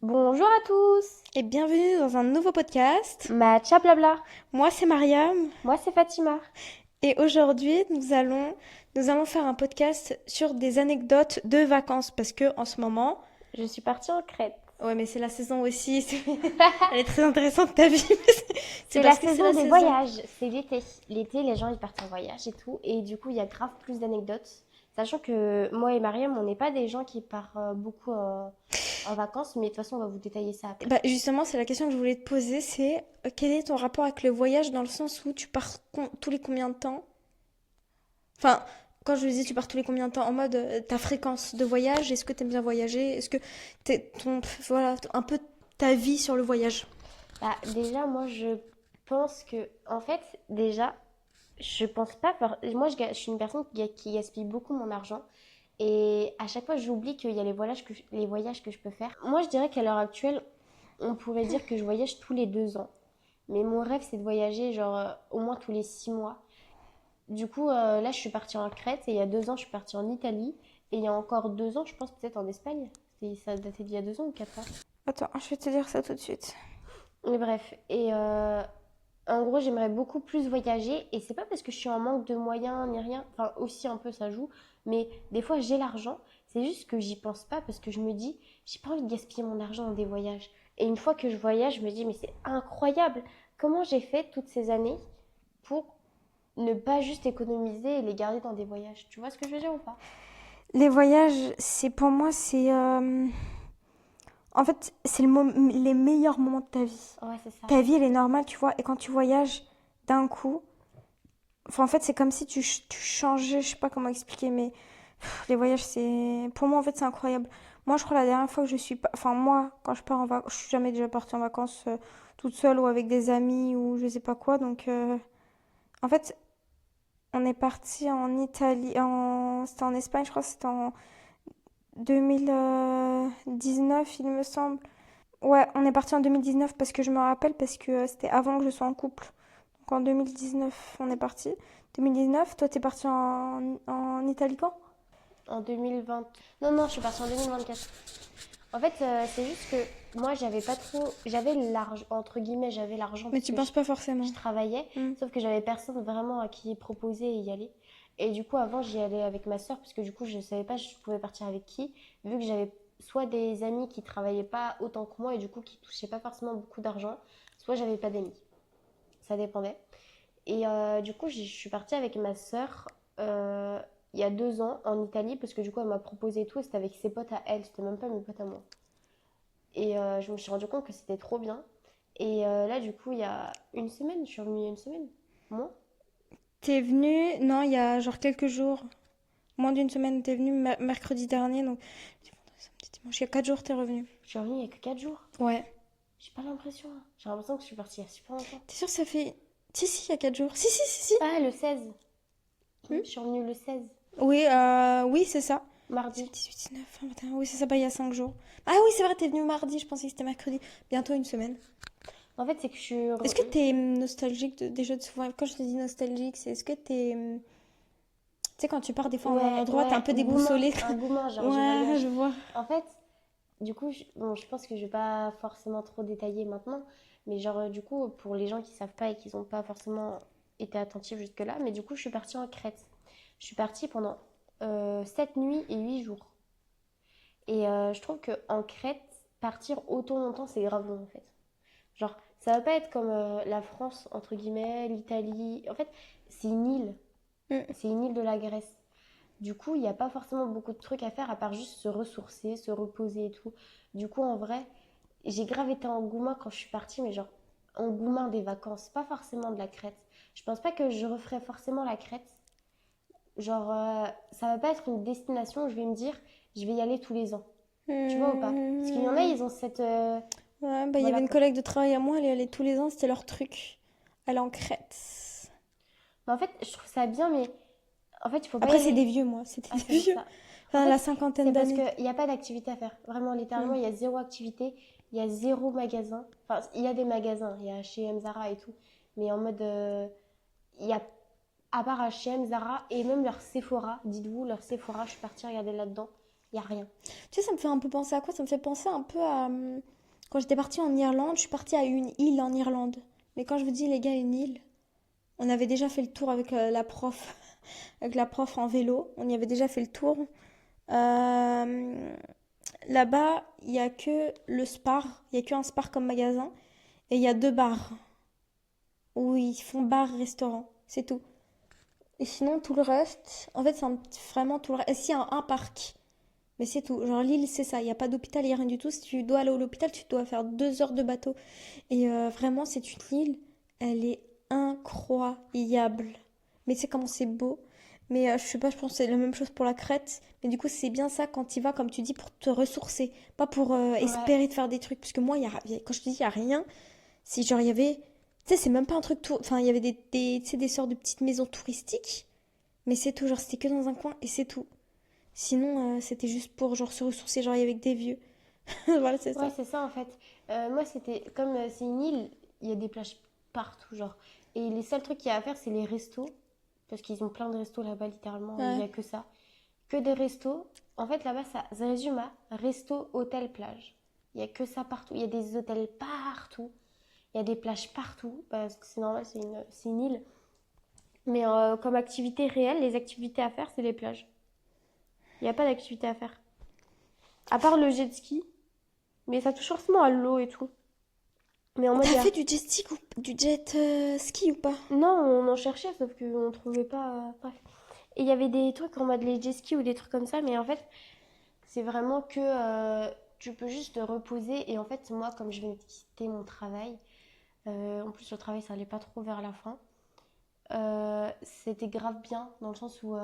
Bonjour à tous. Et bienvenue dans un nouveau podcast. Matcha blabla. Moi, c'est Mariam Moi, c'est Fatima. et aujourd'hui, nous allons faire un podcast sur des anecdotes de vacances parce que en ce moment, Je suis partie en Crète. ouais, mais c'est la saison aussi, elle est très intéressante ta vie. Mais c'est C'est la parce que c'est saison la des saison. voyages. C'est l'été. L'été, les gens ils partent en voyage et tout. Et du coup, il y a grave plus d'anecdotes. Sachant que moi et Mariam, on n'est pas des gens qui partent beaucoup en vacances. Mais de toute façon, on va vous détailler ça après. Bah justement, c'est la question que je voulais te poser, c'est quel est ton rapport avec le voyage dans le sens où tu pars tous les combien de temps? Enfin, quand je dis tu pars tous les combien de temps, en mode ta fréquence de voyage, est-ce que t'aimes bien voyager? Est-ce que voilà, un peu ta vie sur le voyage? Bah, déjà, moi, je pense que, en fait, déjà, je pense pas. Je suis une personne qui gaspille beaucoup mon argent. Et à chaque fois, j'oublie qu'il y a les voyages que je peux faire. Moi, je dirais qu'à l'heure actuelle, on pourrait dire que je voyage tous les 2 ans. Mais mon rêve, c'est de voyager genre au moins tous les 6 mois. Du coup, là, je suis partie en Crète et il y a 2 ans, je suis partie en Italie. Et il y a encore 2 ans, je pense peut-être en Espagne. Ça datait d'il y a 2 ans ou 4 ans. Attends, je vais te dire ça tout de suite. Mais bref, en gros, j'aimerais beaucoup plus voyager et c'est pas parce que je suis en manque de moyens ni rien, enfin aussi un peu ça joue, mais des fois j'ai l'argent, c'est juste que j'y pense pas parce que je me dis, j'ai pas envie de gaspiller mon argent dans des voyages. Et une fois que je voyage, je me dis, mais c'est incroyable, comment j'ai fait toutes ces années pour ne pas juste économiser et les garder dans des voyages. Tu vois ce que je veux dire ou pas? Les voyages, c'est pour moi, en fait, c'est les meilleurs moments de ta vie. Ouais, c'est ça. Ta vie, elle est normale, tu vois, et quand tu voyages d'un coup, enfin, en fait, c'est comme si tu changeais, je sais pas comment expliquer, mais les voyages, pour moi, en fait, c'est incroyable. Moi, je crois la dernière fois que je suis, enfin, moi, quand je pars en vacances, je suis jamais déjà partie en vacances toute seule ou avec des amis ou je sais pas quoi, donc, en fait, on est parti en Italie, c'était en Espagne, je crois que c'était en 2019, il me semble. Ouais, on est parti en 2019 parce que je me rappelle, parce que c'était avant que je sois en couple. Donc en 2019, on est parti. 2019, toi t'es parti en Italie quand? En 2020. Non, non, je suis partie en 2024. En fait, c'est juste que moi, j'avais pas trop. J'avais l'argent, entre guillemets, j'avais l'argent Mais parce tu que penses pas forcément. je travaillais, Hmm. sauf que j'avais personne vraiment à qui proposer et y aller. Et du coup, avant, j'y allais avec ma soeur parce que du coup, je savais pas je pouvais partir avec qui, vu que j'avais soit des amis qui travaillaient pas autant que moi et du coup qui touchaient pas forcément beaucoup d'argent, soit j'avais pas d'amis. Ça dépendait. Et du coup, je suis partie avec ma sœur il y a 2 ans en Italie parce que du coup, elle m'a proposé et tout et c'était avec ses potes à elle, c'était même pas mes potes à moi. Et je me suis rendu compte que c'était trop bien. Et là, du coup, il y a une semaine, je suis revenue il y a une semaine. Moi, T'es venu, non, il y a genre quelques jours, moins d'une semaine, t'es venu mercredi dernier, donc samedi, dimanche, il y a 4 jours t'es revenu. je suis revenue il y a que 4 jours. Ouais. J'ai pas l'impression, hein. J'ai l'impression que je suis partie il y a super longtemps. T'es sûr que ça fait... Si, si, il y a 4 jours. Si, si, si, si. Ah, le 16. Hmm. Je suis revenue le 16. Oui, oui, c'est ça. Mardi. 17, 18, 19, 20, 21. Oui, c'est ça, bah, il y a 5 jours. Ah oui, c'est vrai, t'es venu mardi, je pensais que c'était mercredi. Bientôt une semaine. En fait, c'est que je suis. Est-ce que t'es nostalgique déjà de souvent. Quand je te dis nostalgique, c'est est-ce que t'es. Tu sais, quand tu pars des fois à un Ouais, endroit, t'es un ouais, peu gourmand. déboussolé. Un gourmand, genre du Ouais, voyage. je vois. En fait, du coup, bon, je pense que je vais pas forcément trop détailler maintenant, mais genre, du coup, pour les gens qui savent pas et qui n'ont pas forcément été attentifs jusque-là, mais du coup, je suis partie en Crète. Je suis partie pendant 7 nuits et 8 jours. Et je trouve que en Crète, partir autant longtemps, c'est grave long en fait. Genre, ça va pas être comme la France, entre guillemets, l'Italie. En fait, c'est une île. Mm. C'est une île de la Grèce. Du coup, il n'y a pas forcément beaucoup de trucs à faire à part juste se ressourcer, se reposer et tout. Du coup, en vrai, j'ai grave été en Goumin quand je suis partie, mais genre en Goumin des vacances, pas forcément de la Crète. Je pense pas que je referais forcément la Crète. Genre, ça va pas être une destination où je vais me dire, je vais y aller tous les ans. Tu vois ou pas? Parce qu'il y en a, Mm. ils ont cette. Ouais, bah, il y avait Voilà une quoi. collègue de travail à moi, elle y allait tous les ans, c'était leur truc. Aller en Crète. Mais en fait, je trouve ça bien, mais en fait, il faut pas y Après, c'est aller. des vieux, moi, c'était Ah, des c'est pour vieux. ça. En Enfin, fait, la c'est cinquantaine parce d'années. qu'il n'y a pas d'activité à faire. Vraiment, littéralement, Mm. il y a zéro activité, il y a zéro magasin. Enfin, il y a des magasins, il y a H&M, Zara et tout. Mais en mode, il y a, à part H&M, Zara et même leur Sephora, dites-vous, leur Sephora, je suis partie regarder là-dedans. Il n'y a rien. Tu sais, ça me fait un peu penser à quoi? Ça me fait penser un peu à... Quand j'étais partie en Irlande, je suis partie à une île en Irlande. Mais quand je vous dis, les gars, une île, on avait déjà fait le tour avec la prof. Avec la prof en vélo. On y avait déjà fait le tour. Euh, Là-bas, il n'y a que le Spar. Il n'y a qu'un Spar comme magasin. Et il y a 2 bars où ils font bar-restaurant. C'est tout. Et sinon, tout le reste, en fait, vraiment tout le reste. Et s'il y a un parc. Mais c'est tout. Genre, l'île, c'est ça. Il n'y a pas d'hôpital, il n'y a rien du tout. Si tu dois aller à l'hôpital, tu dois faire 2 heures de bateau. Et vraiment, c'est une île. Elle est incroyable. Mais tu sais comment c'est beau. Mais je sais pas, je pense que c'est la même chose pour la Crète. Mais du coup, c'est bien ça quand tu y vas, comme tu dis, pour te ressourcer. Pas pour Ouais, espérer de faire des trucs. Parce que moi, quand je te dis, il n'y a rien. Si genre, il y avait. Tu sais, c'est même pas un truc. Enfin, il y avait tu sais, des sortes de petites maisons touristiques. Mais c'est tout. Genre, c'était que dans un coin et c'est tout. Sinon, c'était juste pour genre se ressourcer, genre avec des vieux. Voilà, c'est ouais, ça. c'est ça en fait. Moi, c'était comme c'est une île, il y a des plages partout, genre. Et les seuls trucs qu'il y a à faire, c'est les restos. Parce qu'ils ont plein de restos là-bas, littéralement. Il n'y Ouais. a que ça. Que des restos. En fait, là-bas, ça résume à resto, hôtel, plage. Il n'y a que ça partout. Il y a des hôtels partout. Il y a des plages partout. Parce que c'est normal, c'est une île. Mais comme activité réelle, les activités à faire, c'est les plages. Il n'y a pas d'activité à faire. À part le jet ski. Mais ça touche forcément à l'eau et tout. Mais en mode, T'as fait du jet ski ou du jet ski ou pas? non, on en cherchait, sauf qu'on trouvait pas. Bref. Et il y avait des trucs en mode les jet ski ou des trucs comme ça, mais en fait, c'est vraiment que tu peux juste te reposer. Et en fait, moi, comme je venais de quitter mon travail, en plus, le travail, ça allait pas trop vers la fin, c'était grave bien, dans le sens où.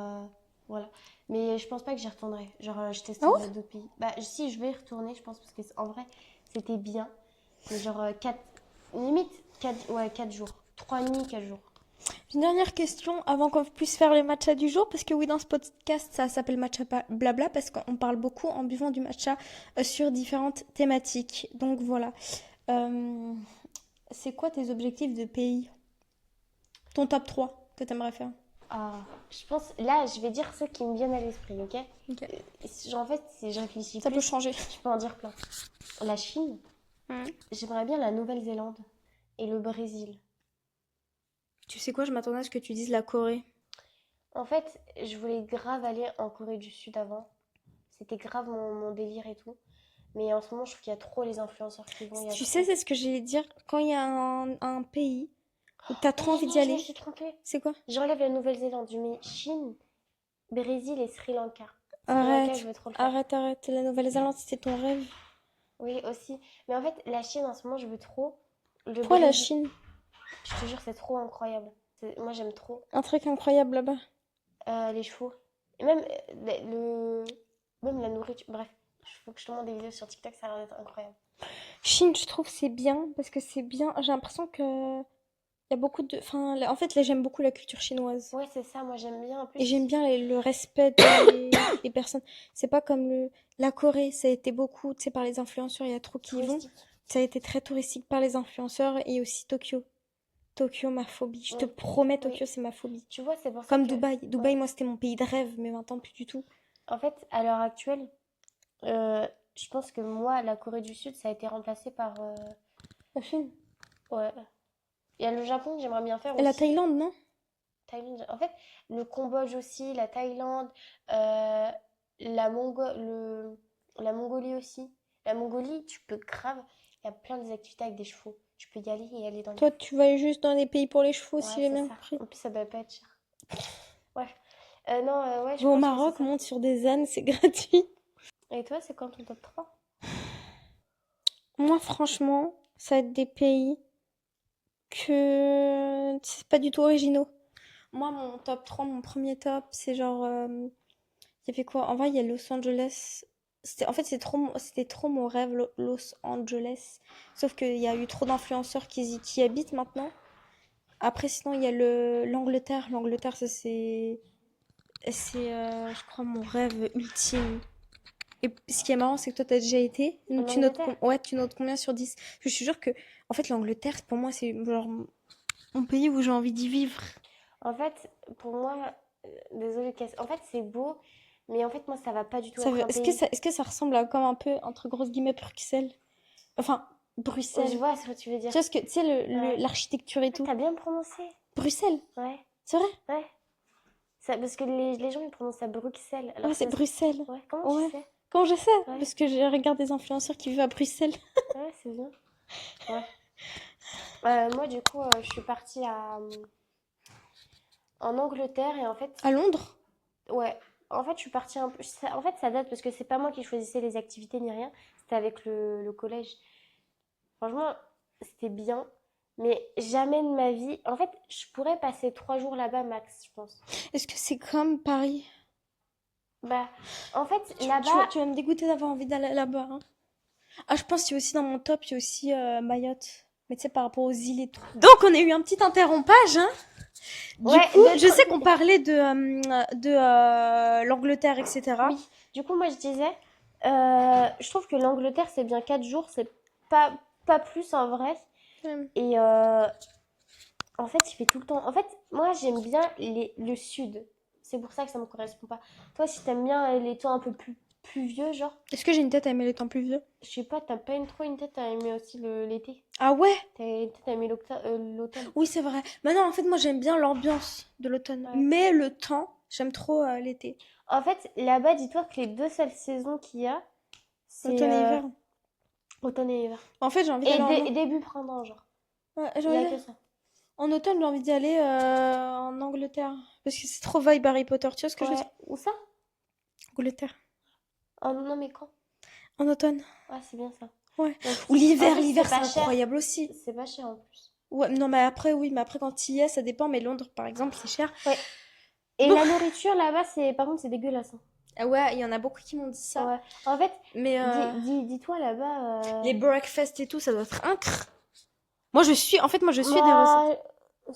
Voilà. Mais je pense pas que j'y retournerai. Genre, je Ah testerai ouais? d'autres pays. Bah, si, je vais y retourner, je pense, parce que en vrai, c'était bien. Mais genre, 4. Limite, 4, ouais, 4 jours. 3 nuits, 4 jours. Une dernière question avant qu'on puisse faire les matchas du jour, parce que oui, dans ce podcast, ça s'appelle matcha blabla, parce qu'on parle beaucoup en buvant du matcha sur différentes thématiques. Donc voilà. Euh, c'est quoi tes objectifs de pays? Ton top 3 que t'aimerais faire? Ah, je pense, là, je vais dire ceux qui me viennent à l'esprit, ok? Ok. En fait, si je réfléchis Ça peut plus, changer. je peux en dire plein. La Chine, Hmm. j'aimerais bien la Nouvelle-Zélande et le Brésil. Tu sais quoi, je m'attendais à ce que tu dises la Corée. En fait, je voulais grave aller en Corée du Sud avant. C'était grave mon délire et tout. Mais en ce moment, je trouve qu'il y a trop les influenceurs qui vont, il y a Tu sais, trop. c'est ce que j'allais dire. Quand il y a un pays où t'as trop envie d'y Non, je me aller, suis trompée. c'est quoi? J'enlève la Nouvelle-Zélande, je mets Chine, Brésil et Sri Lanka. Sri Lanka, je Arrête, veux trop le faire. arrête, arrête. La Nouvelle-Zélande, c'était ton rêve. Oui, aussi. Mais en fait, la Chine, en ce moment, je veux trop. Le Pourquoi la Brésil. Chine? Je te jure, c'est trop incroyable. Moi, j'aime trop Un truc incroyable là-bas. les chevaux. Et même, même la nourriture. Bref, il faut que je te montre des vidéos sur TikTok, ça a l'air d'être incroyable. Chine, je trouve c'est bien parce que c'est bien. J'ai l'impression que il y a beaucoup de. Enfin, en fait, là, j'aime beaucoup la culture chinoise. Ouais, c'est ça, moi j'aime bien. En Et j'aime plus, bien le respect des personnes. C'est pas comme la Corée, ça a été beaucoup, tu sais, par les influenceurs, il y a trop qui y vont. touristique. Ça a été très touristique par les influenceurs et aussi Tokyo. Tokyo, ma phobie. Je te Oui, promets, oui. Tokyo, c'est ma phobie. Tu vois, c'est pour ça Comme que. Dubaï. Ouais. Dubaï, moi, c'était mon pays de rêve, mais maintenant, plus du tout. En fait, à l'heure actuelle, je pense que moi, la Corée du Sud, ça a été remplacé par. La Chine. Ouais. Il y a le Japon que j'aimerais bien faire Et la aussi. Thaïlande, non? Thaïlande. En fait, le Cambodge aussi, la Thaïlande, euh, la Mongolie aussi. La Mongolie, tu peux grave. Il y a plein des activités avec des chevaux. Tu peux y aller et aller dans les Toi, chevaux. tu vas juste dans les pays pour les chevaux, si Ouais, j'ai c'est bien ça. compris. En plus, ça doit pas être cher. Bref. Non, ouais, je Va au pense que c'est Maroc, ça. monte sur des ânes, c'est gratuit. Et toi, c'est quand ton top 3? Moi, franchement, ça va être des pays que c'est pas du tout originaux. Moi, mon top 3, mon premier top, c'est genre. Il y avait quoi? En vrai, il y a Los Angeles. En fait, c'était trop mon rêve, Los Angeles. Sauf qu'il y a eu trop d'influenceurs qui y habitent maintenant. Après, sinon, il y a l'Angleterre. L'Angleterre, ça, je crois, mon rêve ultime. Et ce qui est marrant, c'est que toi, t'as déjà été. En Angleterre? Ouais, tu notes combien sur 10? Je suis sûre que, en fait, l'Angleterre, pour moi, c'est genre mon pays où j'ai envie d'y vivre. En fait, pour moi, désolée, en fait, c'est beau, Mais en fait, moi, ça va pas du tout Ça être veut... un pays. est-ce que ça ressemble à comme un peu, entre grosses guillemets, Bruxelles? Enfin, Je Bruxelles. vois ce que tu veux Tu dire. vois ce que, tu sais, Ouais. l'architecture et Ah, tout. t'as bien prononcé. Bruxelles, Ouais, c'est vrai? ouais. Ça, parce que les gens, ils prononcent ça Bruxelles. Alors Ouais, que c'est Bruxelles. Ouais, comment tu Ouais. sais? Comment je sais? Ouais, Parce que je regarde des influenceurs qui vivent à Bruxelles. ouais, c'est bien. Ouais. Moi, du coup, je suis partie en Angleterre et en fait, À Londres? ouais. En fait, je suis partie un peu. En fait, ça date parce que c'est pas moi qui choisissais les activités ni rien. C'était avec le collège. Franchement, c'était bien. Mais jamais de ma vie. En fait, je pourrais passer 3 jours là-bas max, je pense. Est-ce que c'est comme Paris? Bah, en fait, Tu vas, là-bas, tu vas me dégoûter d'avoir envie d'aller là-bas, hein. Ah, je pense qu'il y a aussi dans mon top, il y a aussi Mayotte. Mais tu sais, par rapport aux îles et tout. Donc, on a eu un petit interrompage, hein. Du ouais, coup, je sais qu'on parlait de l'Angleterre, etc. oui. Du coup, moi, je disais, je trouve que l'Angleterre, c'est bien 4 jours, c'est pas, pas plus en vrai. Et en fait, il fait tout le temps. En fait, moi, j'aime bien le sud. C'est pour ça que ça me correspond pas. Toi, si t'aimes bien les temps un peu plus pluvieux, genre, Est-ce que j'ai une tête à aimer les temps pluvieux? je sais pas, t'as pas trop une tête à aimer aussi l'été. Ah ouais? T'as une tête à aimer l'automne. Oui, c'est vrai. Mais non, en fait, moi, j'aime bien l'ambiance de l'automne. Ouais. Mais le temps, j'aime trop l'été. En fait, là-bas, dis-toi que les deux seules saisons qu'il y a, c'est Automne et hiver. automne et hiver. En fait, j'ai envie Et d'aller en... début printemps, genre. Ouais, Il y a que ça. en automne, j'ai envie d'y aller en Angleterre. Parce que c'est trop vibe Harry Potter. Tu vois ce que je veux dire? Ouais. Où ça? Angleterre. Oh non, mais quand? En automne. Ah, c'est bien ça. Ouais. Donc, Ou l'hiver, en plus, l'hiver, c'est c'est pas cher. incroyable aussi. C'est pas cher en plus. Ouais, non, mais après, oui, mais après, quand tu y es, ça dépend. Mais Londres, par exemple, c'est cher. Ouais. Et Bon. la nourriture là-bas, par contre, c'est dégueulasse, hein. Ah ouais, il y en a beaucoup qui m'ont dit ça. Ouais. En fait, Mais dis-toi là-bas. les breakfasts et tout, ça doit être incre. Moi, je suis des recettes. Moi,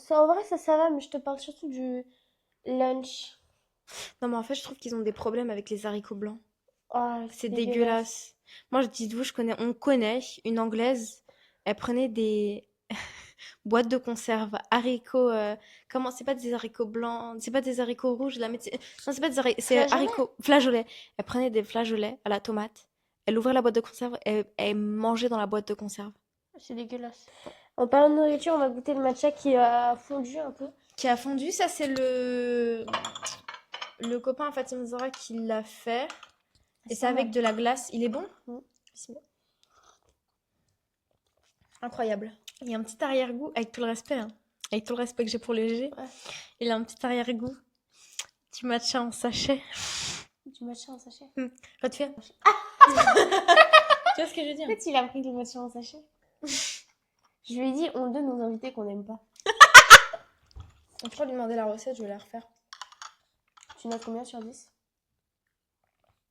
en vrai, ça va, mais je te parle surtout du lunch. Non, mais en fait, je trouve qu'ils ont des problèmes avec les haricots blancs. Oh, C'est c'est dégueulasse. dégueulasse. Moi, je dites-vous, on connaît une Anglaise. Elle prenait des boîtes de conserve, haricots. Comment? C'est pas des haricots blancs, c'est pas des haricots rouges là, mais non, c'est pas des haricots, c'est Flageolet? haricots flageolets. Elle prenait des flageolets à la tomate. Elle ouvrait la boîte de conserve et elle mangeait dans la boîte de conserve. C'est dégueulasse. En parlant de nourriture, on va goûter le matcha qui a fondu un peu. Qui a fondu, ça c'est le copain Fatima Zara qui l'a fait. Et c'est avec de la glace. Il est bon? Mm. Bismillah. Incroyable. Il y a un petit arrière-goût, avec tout le respect, hein. Avec tout le respect que j'ai pour le G. Ouais. Il a un petit arrière-goût. Du matcha en sachet. Du matcha en sachet. Quand tu fais... Tu vois ce que je veux dire? En fait, il a pris du matcha en sachet. Je lui ai dit, on donne nos invités qu'on n'aime pas. On pourrait lui demander la recette, je vais la refaire. Tu notes combien sur 10?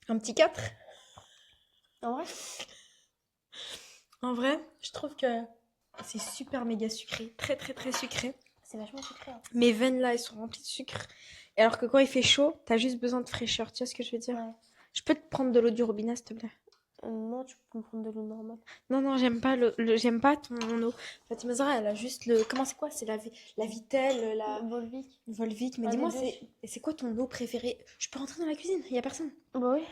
Un petit 4. En vrai? En vrai, je trouve que c'est super méga sucré. Très très très sucré. C'est vachement sucré, hein. Mes veines là, elles sont remplies de sucre. Et alors que quand il fait chaud, t'as juste besoin de fraîcheur. Tu vois ce que je veux dire? Ouais. Je peux te prendre de l'eau du robinet, s'il te plaît? Non, tu peux me prendre de l'eau normale. Non, non, j'aime pas j'aime pas ton eau. Fatima Zahra, elle a juste le... Comment c'est quoi? C'est la Vittel, la Volvic. Volvic. Mais Un dis-moi, des deux. c'est quoi ton eau préférée? Je peux rentrer dans la cuisine, il y a personne. Bah oui.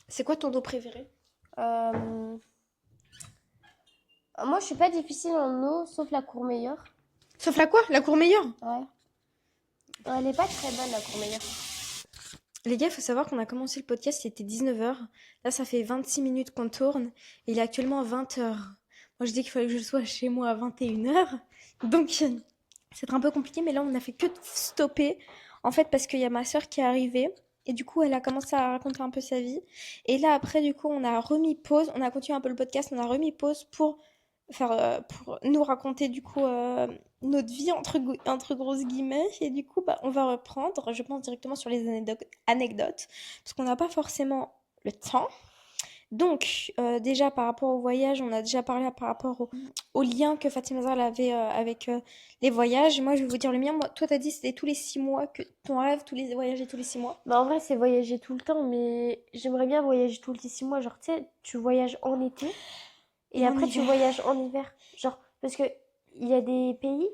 C'est quoi ton eau préférée? Moi, je suis pas difficile en eau, sauf la Courmayeur. Sauf la quoi? La Courmayeur? Ouais. Elle est pas très bonne, la Courmayeur. Les gars, il faut savoir qu'on a commencé le podcast, il était 19h. Là, ça fait 26 minutes qu'on tourne. Et il est actuellement 20h. Moi, je dis qu'il fallait que je sois chez moi à 21h. Donc, c'est un peu compliqué, mais là, on a fait que de stopper. En fait, parce qu'il y a ma soeur qui est arrivée. Et du coup, elle a commencé à raconter un peu sa vie. Et là, après, du coup, on a remis pause. On a continué un peu le podcast. On a remis pause pour pour nous raconter, du coup, notre vie, entre grosses guillemets. Et du coup, bah, on va reprendre, je pense, directement sur les anecdotes. Parce qu'on n'a pas forcément le temps. Donc, déjà, par rapport au voyage, on a déjà parlé par rapport au lien que Fatima Zahra avait avec les voyages. Moi, je vais vous dire le mien. Moi, toi, t'as dit que c'était tous les 6 mois, que ton rêve, voyager tous les 6 mois. Bah, en vrai, c'est voyager tout le temps, mais j'aimerais bien voyager tous les 6 mois. Genre, tu sais, tu voyages en été et Et en après, tu hiver. voyages en hiver. Genre, parce que il y a des pays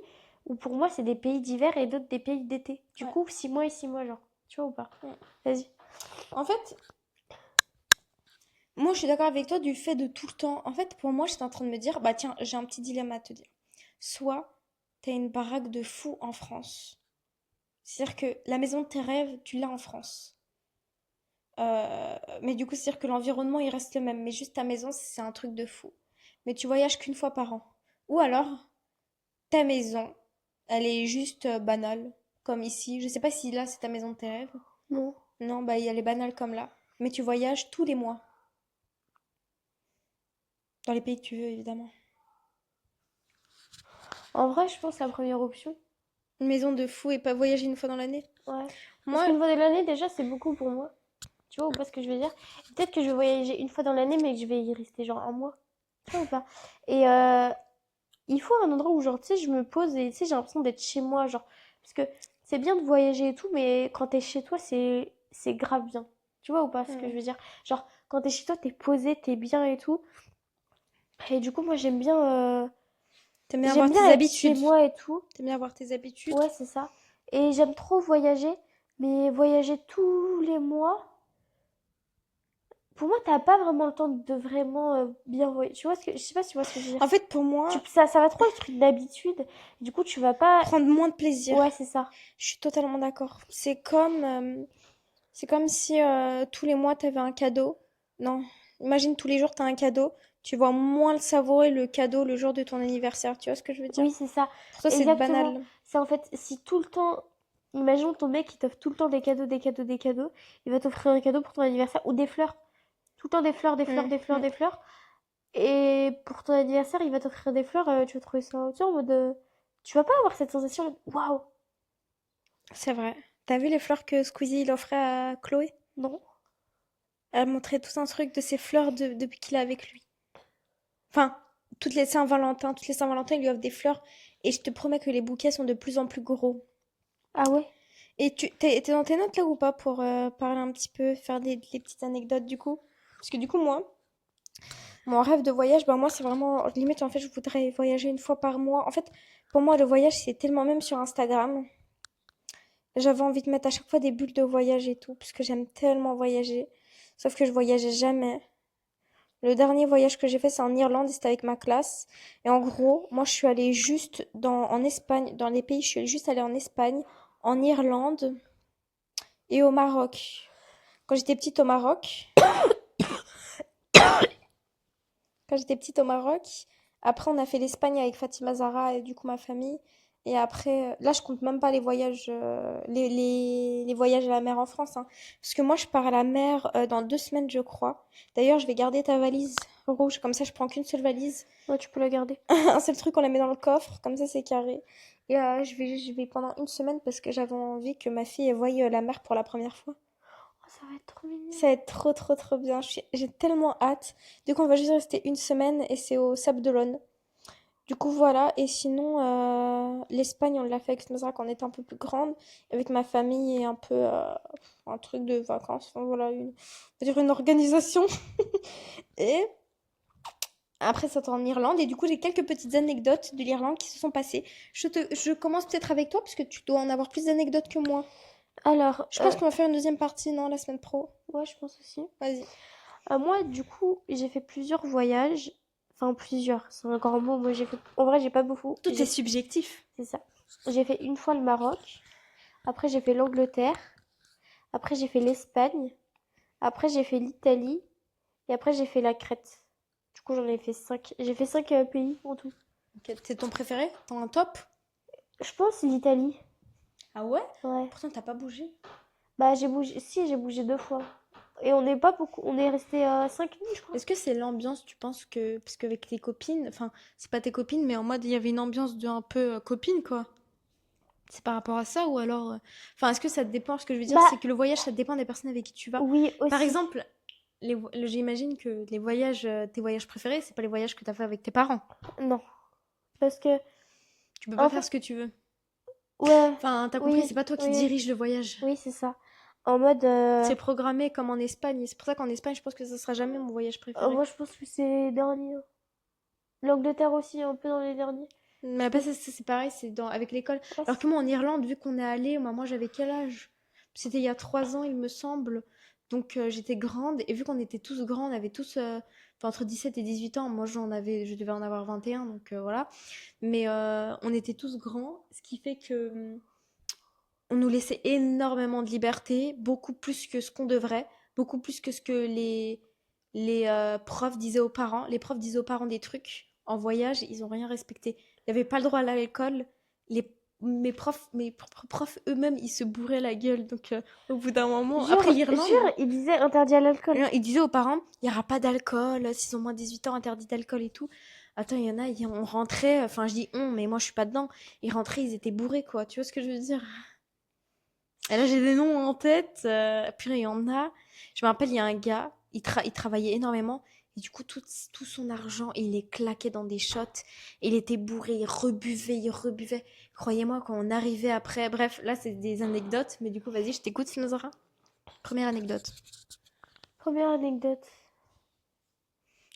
où pour moi, c'est des pays d'hiver et d'autres des pays d'été. Du Ouais. coup, 6 mois et 6 mois, genre. Tu vois ou pas? Ouais. Vas-y. En fait, moi, je suis d'accord avec toi du fait de tout le temps. En fait, pour moi, j'étais en train de me dire, bah tiens, j'ai un petit dilemme à te dire. Soit t'as une baraque de fou en France. C'est-à-dire que la maison de tes rêves, tu l'as en France. Mais du coup, c'est-à-dire que l'environnement, il reste le même. Mais juste ta maison, c'est un truc de fou. Mais tu voyages qu'une fois par an. Ou alors, ta maison, elle est juste banale, comme ici. Je sais pas si là, c'est ta maison de tes rêves. Non. Non, bah, elle est banale comme là. Mais tu voyages tous les mois. Dans les pays que tu veux, évidemment. En vrai, je pense la première option. Une maison de fou et pas voyager une fois dans l'année. Ouais. Parce Moi, qu'une fois dans l'année, déjà, c'est beaucoup pour moi. Tu vois ou pas ce que je veux dire? Peut-être que je vais voyager une fois dans l'année, mais que je vais y rester genre un mois. Tu vois ou pas? Et il faut un endroit où, genre, tu sais, je me pose et tu sais, j'ai l'impression d'être chez moi. Genre, parce que c'est bien de voyager et tout, mais quand t'es chez toi, c'est grave bien. Tu vois ou pas ce que je hmm, veux dire? Genre, quand t'es chez toi, t'es posé, t'es bien et tout. Et du coup, moi, t'aimes bien j'aime avoir bien tes être chez habitudes. moi et tout. T'aimes bien avoir tes habitudes. Ouais, c'est ça. Et j'aime trop voyager, mais voyager tous les mois, pour moi, t'as pas vraiment le temps de vraiment bien voyager. Tu vois ce que, je sais pas si tu vois ce que je veux dire. En fait, pour moi, Ça va trop être une habitude. Du coup, tu vas pas. prendre moins de plaisir. Ouais, c'est ça. Je suis totalement d'accord. C'est comme si tous les mois, t'avais un cadeau. Non, imagine tous les jours, t'as un cadeau. Tu vas moins le savourer le cadeau le jour de ton anniversaire. Tu vois ce que je veux dire? Oui, c'est ça. Pour toi, c'est Exactement. banal. C'est en fait, si tout le temps. Imaginons ton mec qui t'offre tout le temps des cadeaux, des cadeaux, des cadeaux. Il va t'offrir un cadeau pour ton anniversaire ou des fleurs. Tout le temps des fleurs, des fleurs, Hmm, des fleurs, hmm. des fleurs. Et pour ton anniversaire, il va t'offrir des fleurs. Tu vas trouver ça, tu sais, en mode. Tu vas pas avoir cette sensation. Waouh! C'est vrai. T'as vu les fleurs que Squeezie il offrait à Chloé? Non? Elle montrait tout un truc de ses fleurs depuis qu'il est avec lui. Enfin, toutes les Saint-Valentin, il lui offre des fleurs. Et je te promets que les bouquets sont de plus en plus gros. Ah ouais? Et t'es dans tes notes là ou pas pour parler un petit peu, faire des petites anecdotes du coup? Parce que du coup, moi, mon rêve de voyage, bah moi, c'est vraiment limite, en fait, je voudrais voyager une fois par mois. En fait, pour moi, le voyage, c'est tellement même sur Instagram. J'avais envie de mettre à chaque fois des bulles de voyage et tout, parce que j'aime tellement voyager. Sauf que je voyageais jamais. Le dernier voyage que j'ai fait, c'est en Irlande et c'était avec ma classe. Et en gros, moi, je suis allée juste en Espagne, dans les pays, je suis juste allée en Espagne, en Irlande et au Maroc. Quand j'étais petite au Maroc, quand j'étais petite au Maroc, après, on a fait l'Espagne avec Fatima Zahra et du coup ma famille. Et après, là, je compte même pas les voyages, les voyages à la mer en France, hein. Parce que moi, je pars à la mer dans 2 semaines, je crois. D'ailleurs, je vais garder ta valise rouge, comme ça, je prends qu'une seule valise. Ouais, tu peux la garder. Un seul truc, on la met dans le coffre, comme ça c'est carré. Et je vais pendant une semaine parce que j'avais envie que ma fille voie la mer pour la première fois. Oh, ça va être trop mignon. Ça va être trop trop trop bien. J'ai tellement hâte. Du coup, on va juste rester une semaine et c'est au Sable d'Olonne. Du coup, voilà. Et sinon, l'Espagne, on l'a fait avec Smazra quand on était un peu plus grande, avec ma famille et un peu un truc de vacances. Enfin, voilà, on va dire une organisation. Et après, ça en Irlande. Et du coup, j'ai quelques petites anecdotes de l'Irlande qui se sont passées. Je commence peut-être avec toi, parce que tu dois en avoir plus d'anecdotes que moi. Alors, Je pense qu'on va faire une deuxième partie, non, la semaine pro. ouais, je pense aussi. Vas-y. Moi, du coup, j'ai fait plusieurs voyages. Enfin, plusieurs, c'est un grand mot. Moi, j'ai fait. En vrai, j'ai pas beaucoup. Tout est subjectif. C'est ça. J'ai fait une fois le Maroc. Après, j'ai fait l'Angleterre. Après, j'ai fait l'Espagne. Après, j'ai fait l'Italie. Et après, j'ai fait la Crète. Du coup, j'en ai fait 5. J'ai fait 5 pays en tout. Ok, c'est ton préféré? T'as un top? Je pense l'Italie. Ah ouais? Ouais. Pourtant, t'as pas bougé. Bah, j'ai bougé. Si, j'ai bougé 2 fois. Et on n'est pas beaucoup. On est resté 5 nuits, je crois. Est-ce que c'est l'ambiance, tu penses que... Parce qu'avec tes copines, enfin, c'est pas tes copines, mais en mode, il y avait une ambiance de un peu copine, quoi. C'est par rapport à ça ou alors... Enfin, est-ce que ça dépend? Ce que je veux dire, Bah, c'est que le voyage, ça dépend des personnes avec qui tu vas. oui, Par aussi. exemple, j'imagine que les voyages, tes voyages préférés, c'est pas les voyages que t'as fait avec tes parents. Non. Parce que, Tu peux pas en faire fait, ce que tu veux. ouais. Enfin, t'as compris, c'est Oui, pas toi qui oui. dirige le voyage. Oui, c'est ça. En mode. C'est programmé comme en Espagne. Et c'est pour ça qu'en Espagne, je pense que ce sera jamais mon voyage préféré. Moi, je pense que c'est les derniers, hein. L'Angleterre aussi, un peu dans les derniers. Mais après, c'est pareil, c'est avec l'école. Ouais, Alors que moi, en Irlande, vu qu'on est allé, moi j'avais quel âge? C'était il y a 3 ans, il me semble. Donc j'étais grande et vu qu'on était tous grands, on avait tous entre 17 et 18 ans. Moi je devais en avoir 21 donc voilà. Mais on était tous grands, ce qui fait que on nous laissait énormément de liberté, beaucoup plus que ce qu'on devrait, beaucoup plus que ce que les profs disaient aux parents. Les profs disaient aux parents des trucs en voyage, ils ont rien respecté. Il n'y avait pas le droit à l'alcool. Les, mes propres profs eux-mêmes, ils se bourraient la gueule. Donc au bout d'un moment, après l'Irlande, Jure, il disait interdit à l'alcool. ils disaient aux parents, il n'y aura pas d'alcool, s'ils ont moins de 18 ans, interdit d'alcool et tout. Attends, il y en a, on rentrait, enfin je dis on, mais moi je suis pas dedans. Ils rentraient, ils étaient bourrés quoi. Tu vois ce que je veux dire? Et là, j'ai des noms en tête. Puis il y en a. Je me rappelle, il y a un gars, il travaillait énormément. Et du coup, tout son argent, il les claquait dans des shots. Il était bourré, il rebuvait, il rebuvait. Croyez-moi, quand on arrivait après. Bref, là, c'est des anecdotes. Mais du coup, vas-y, je t'écoute, Sinozara. Première anecdote. Première anecdote.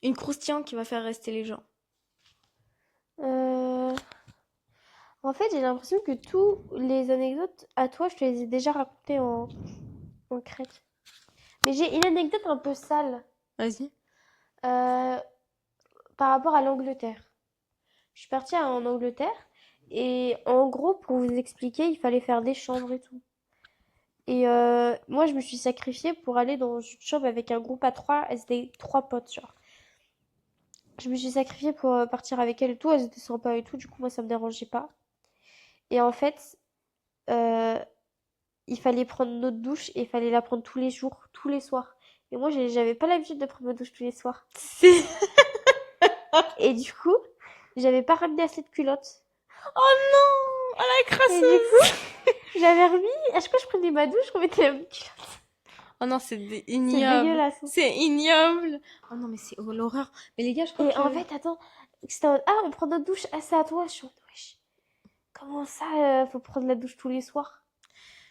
Une croustillante qui va faire rester les gens. Euh, En fait, j'ai l'impression que tous les anecdotes à toi, je te les ai déjà racontées en Crète. Mais j'ai une anecdote un peu sale Vas-y. euh, par rapport à l'Angleterre. Je suis partie en Angleterre et en gros, pour vous expliquer, il fallait faire des chambres et tout. Et moi, je me suis sacrifiée pour aller dans une chambre avec un groupe à trois. Elles étaient trois potes, genre. Je me suis sacrifiée pour partir avec elles et tout. Elles étaient sympas et tout. Du coup, moi, ça me dérangeait pas. Et en fait, euh, il fallait prendre notre douche et il fallait la prendre tous les jours, tous les soirs. Et moi, j'avais pas l'habitude de prendre ma douche tous les soirs. C'est... Et du coup, j'avais pas ramené assez de culottes. Oh non! Oh la Et du crasseuse! coup, j'avais remis, à chaque fois que je prenais ma douche, je remettais la même culotte. Oh non, c'est C'est ignoble. dégueulasse. C'est ignoble. Oh non, mais c'est l'horreur. Mais les gars, je crois Et en que... fait, attends, c'était en mode, ah, on prend notre douche, ah, c'est à toi. Je suis en mode, wesh, comment ça, faut prendre la douche tous les soirs?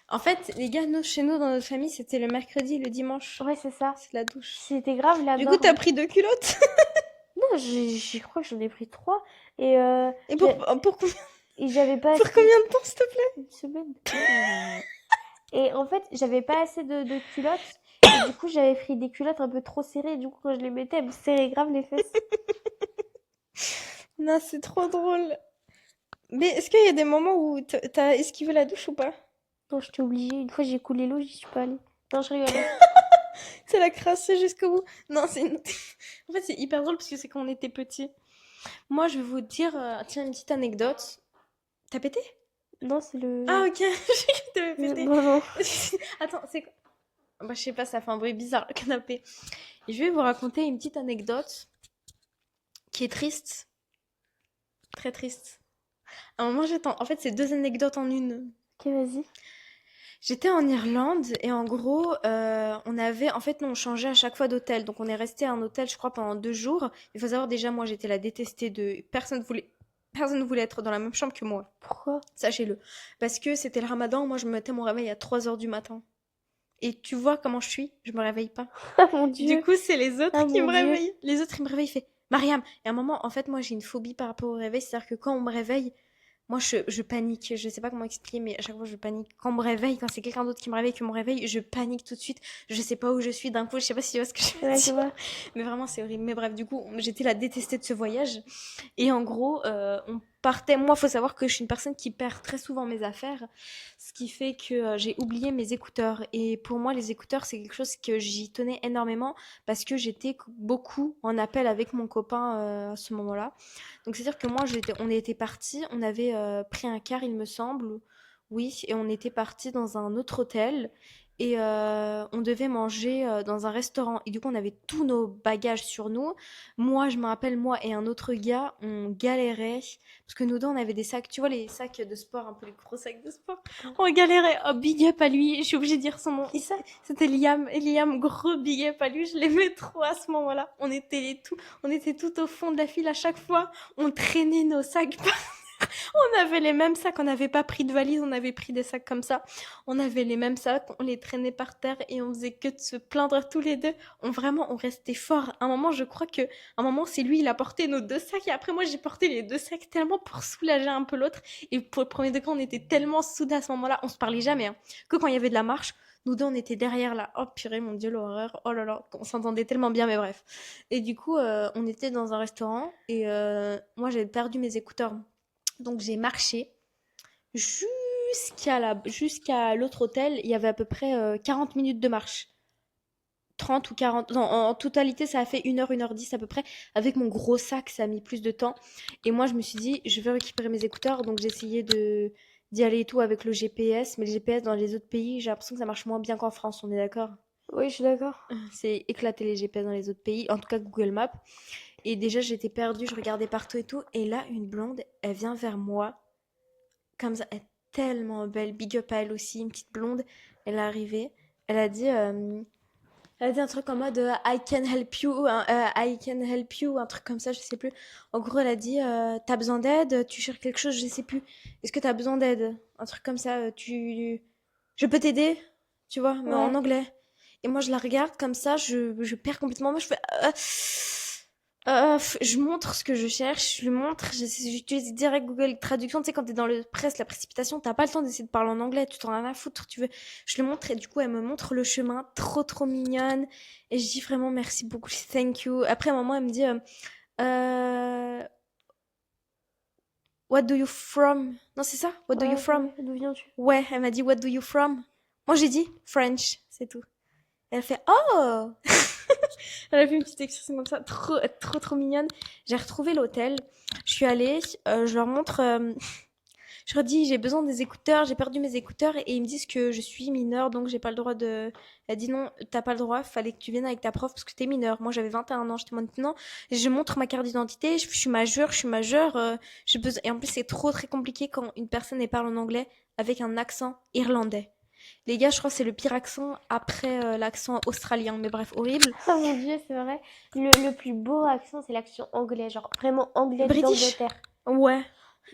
En fait, les gars, chez nous, dans notre famille, c'était le mercredi et le dimanche. Ouais, c'est ça. C'est la douche. C'était grave la Du coup, norme. t'as pris 2 culottes? Non, je crois que j'en ai pris 3. Et, Et pour combien, et j'avais pas pour assez... combien de temps, s'il te plaît? Une semaine. Et en fait, j'avais pas assez de culottes. Et du coup, j'avais pris des culottes un peu trop serrées. Du coup, quand je les mettais, elles me serraient grave les fesses. Non, c'est trop drôle. Mais est-ce qu'il y a des moments où t'as esquivé la douche ou pas? Non, j'étais obligée. Une fois, j'ai coulé l'eau, j'y suis pas allée. Non, je rigole. C'est la crassée jusqu'au bout. Non, en fait, c'est hyper drôle parce que c'est quand on était petits. Moi, je vais vous dire, tiens, une petite anecdote. T'as pété? Non, c'est le... Ah, ok. J'ai cru que t'avais pété. Non, non. Attends, c'est quoi? Bah, je sais pas, ça fait un bruit bizarre, le canapé. Et je vais vous raconter une petite anecdote qui est triste. Très triste. À un moment, en fait, c'est 2 anecdotes en une. Ok, vas-y. J'étais en Irlande et en gros, on avait, en fait, nous, on changeait à chaque fois d'hôtel. Donc, on est resté à un hôtel, je crois, pendant 2 jours. Il faut savoir, déjà, moi, j'étais la détestée personne ne voulait être dans la même chambre que moi. Pourquoi? Sachez-le. Parce que c'était le ramadan, moi, je me mettais mon réveil à 3 heures du matin. Et tu vois comment je suis, je me réveille pas. Ah, mon Dieu. Du coup, c'est les autres Ah, qui mon me Dieu. réveillent. Les autres, ils me réveillent, ils font Mariam. Et à un moment, en fait, moi, j'ai une phobie par rapport au réveil. C'est-à-dire que quand on me réveille, moi, je panique. Je sais pas comment expliquer, mais à chaque fois, je panique. Quand on me réveille, quand c'est quelqu'un d'autre qui me réveille, que mon réveil, je panique tout de suite. Je sais pas où je suis. D'un coup, je sais pas si tu vois ce que je veux Ouais, dire. je vois. Mais vraiment, c'est horrible. Mais bref, du coup, j'étais la détestée de ce voyage. Et en gros, on partait. Moi, faut savoir que je suis une personne qui perd très souvent mes affaires. Ce qui fait que j'ai oublié mes écouteurs. Et pour moi, les écouteurs, c'est quelque chose que j'y tenais énormément parce que j'étais beaucoup en appel avec mon copain à ce moment-là. Donc, c'est-à-dire que moi, on était partis, on avait pris un car, il me semble. Oui, et on était partis dans un autre hôtel. Et on devait manger dans un restaurant. Et du coup, on avait tous nos bagages sur nous. Moi, je me rappelle, moi et un autre gars, on galérait. Parce que nous deux, on avait des sacs, tu vois, les sacs de sport, un peu les gros sacs de sport. On galérait. Oh, big up à lui. Je suis obligée de dire son nom. C'était Liam. Et Liam, gros big up à lui. Je l'aimais trop à ce moment-là. On était tout au fond de la file à chaque fois. On traînait nos sacs. On avait les mêmes sacs, on n'avait pas pris de valise, on avait pris des sacs comme ça. On avait les mêmes sacs, on les traînait par terre et on faisait que de se plaindre tous les deux. On restait fort. À un moment, je crois que, à un moment, c'est lui, il a porté nos 2 sacs et après moi, j'ai porté les 2 sacs tellement pour soulager un peu l'autre. Et pour le premier degré, on était tellement soudés à ce moment-là, on se parlait jamais, hein. Que quand il y avait de la marche, Nous deux, on était derrière là. Oh purée, mon Dieu, l'horreur. Oh là là, on s'entendait tellement bien, mais bref. Et du coup, on était dans un restaurant et moi, j'avais perdu mes écouteurs. Donc, j'ai marché jusqu'à l'autre hôtel. Il y avait à peu près 40 minutes de marche. 30 ou 40. Non, en totalité, ça a fait 1 heure 10 à peu près. Avec mon gros sac, ça a mis plus de temps. Et moi, je me suis dit, je vais récupérer mes écouteurs. Donc, j'ai essayé d'y aller et tout avec le GPS. Mais le GPS dans les autres pays, j'ai l'impression que ça marche moins bien qu'en France. On est d'accord? Oui, je suis d'accord. C'est éclaté les GPS dans les autres pays. En tout cas, Google Maps. Et déjà, j'étais perdue. Je regardais partout et tout. Et là, une blonde, elle vient vers moi. Comme ça, elle est tellement belle. Big up à elle aussi, une petite blonde. Elle est arrivée. Elle a dit. Elle a dit un truc en mode I can help you, I can help you, un truc comme ça, je sais plus. En gros, elle a dit t'as besoin d'aide, tu cherches quelque chose, je sais plus. Est-ce que t'as besoin d'aide? Un truc comme ça, je peux t'aider, tu vois, mais en Ouais. anglais. Et moi, je la regarde comme ça, je perds complètement. Moi, je fais je montre ce que je cherche, je lui montre, j'utilise direct Google Traduction. Tu sais, quand t'es dans le presse, la précipitation, t'as pas le temps d'essayer de parler en anglais, tu t'en as rien à foutre, tu veux. Je lui montre et du coup, elle me montre le chemin, trop trop mignonne. Et je dis vraiment merci beaucoup, thank you. Après, à un moment, elle me dit, euh, what do you from? Non, c'est ça? What do you Ouais, from? ouais. D'où viens-tu? Ouais, elle m'a dit, what do you from? Moi, j'ai dit French, c'est tout. Elle fait oh. Elle a fait une petite expression comme ça, trop, trop, trop mignonne. J'ai retrouvé l'hôtel. Je suis allée, je leur montre, je leur dis j'ai besoin des écouteurs, j'ai perdu mes écouteurs et ils me disent que je suis mineure donc j'ai pas le droit de. Elle dit non, t'as pas le droit, fallait que tu viennes avec ta prof parce que t'es mineure. Moi j'avais 21 ans, j'étais maintenant. Je montre ma carte d'identité, je suis majeure, j'ai besoin. Et en plus c'est trop très compliqué quand une personne parle en anglais avec un accent irlandais. Les gars, je crois que c'est le pire accent après l'accent australien. Mais bref, horrible. Oh mon Dieu, c'est vrai. Le plus beau accent, c'est l'accent anglais, genre vraiment anglais British? d'Angleterre. Ouais.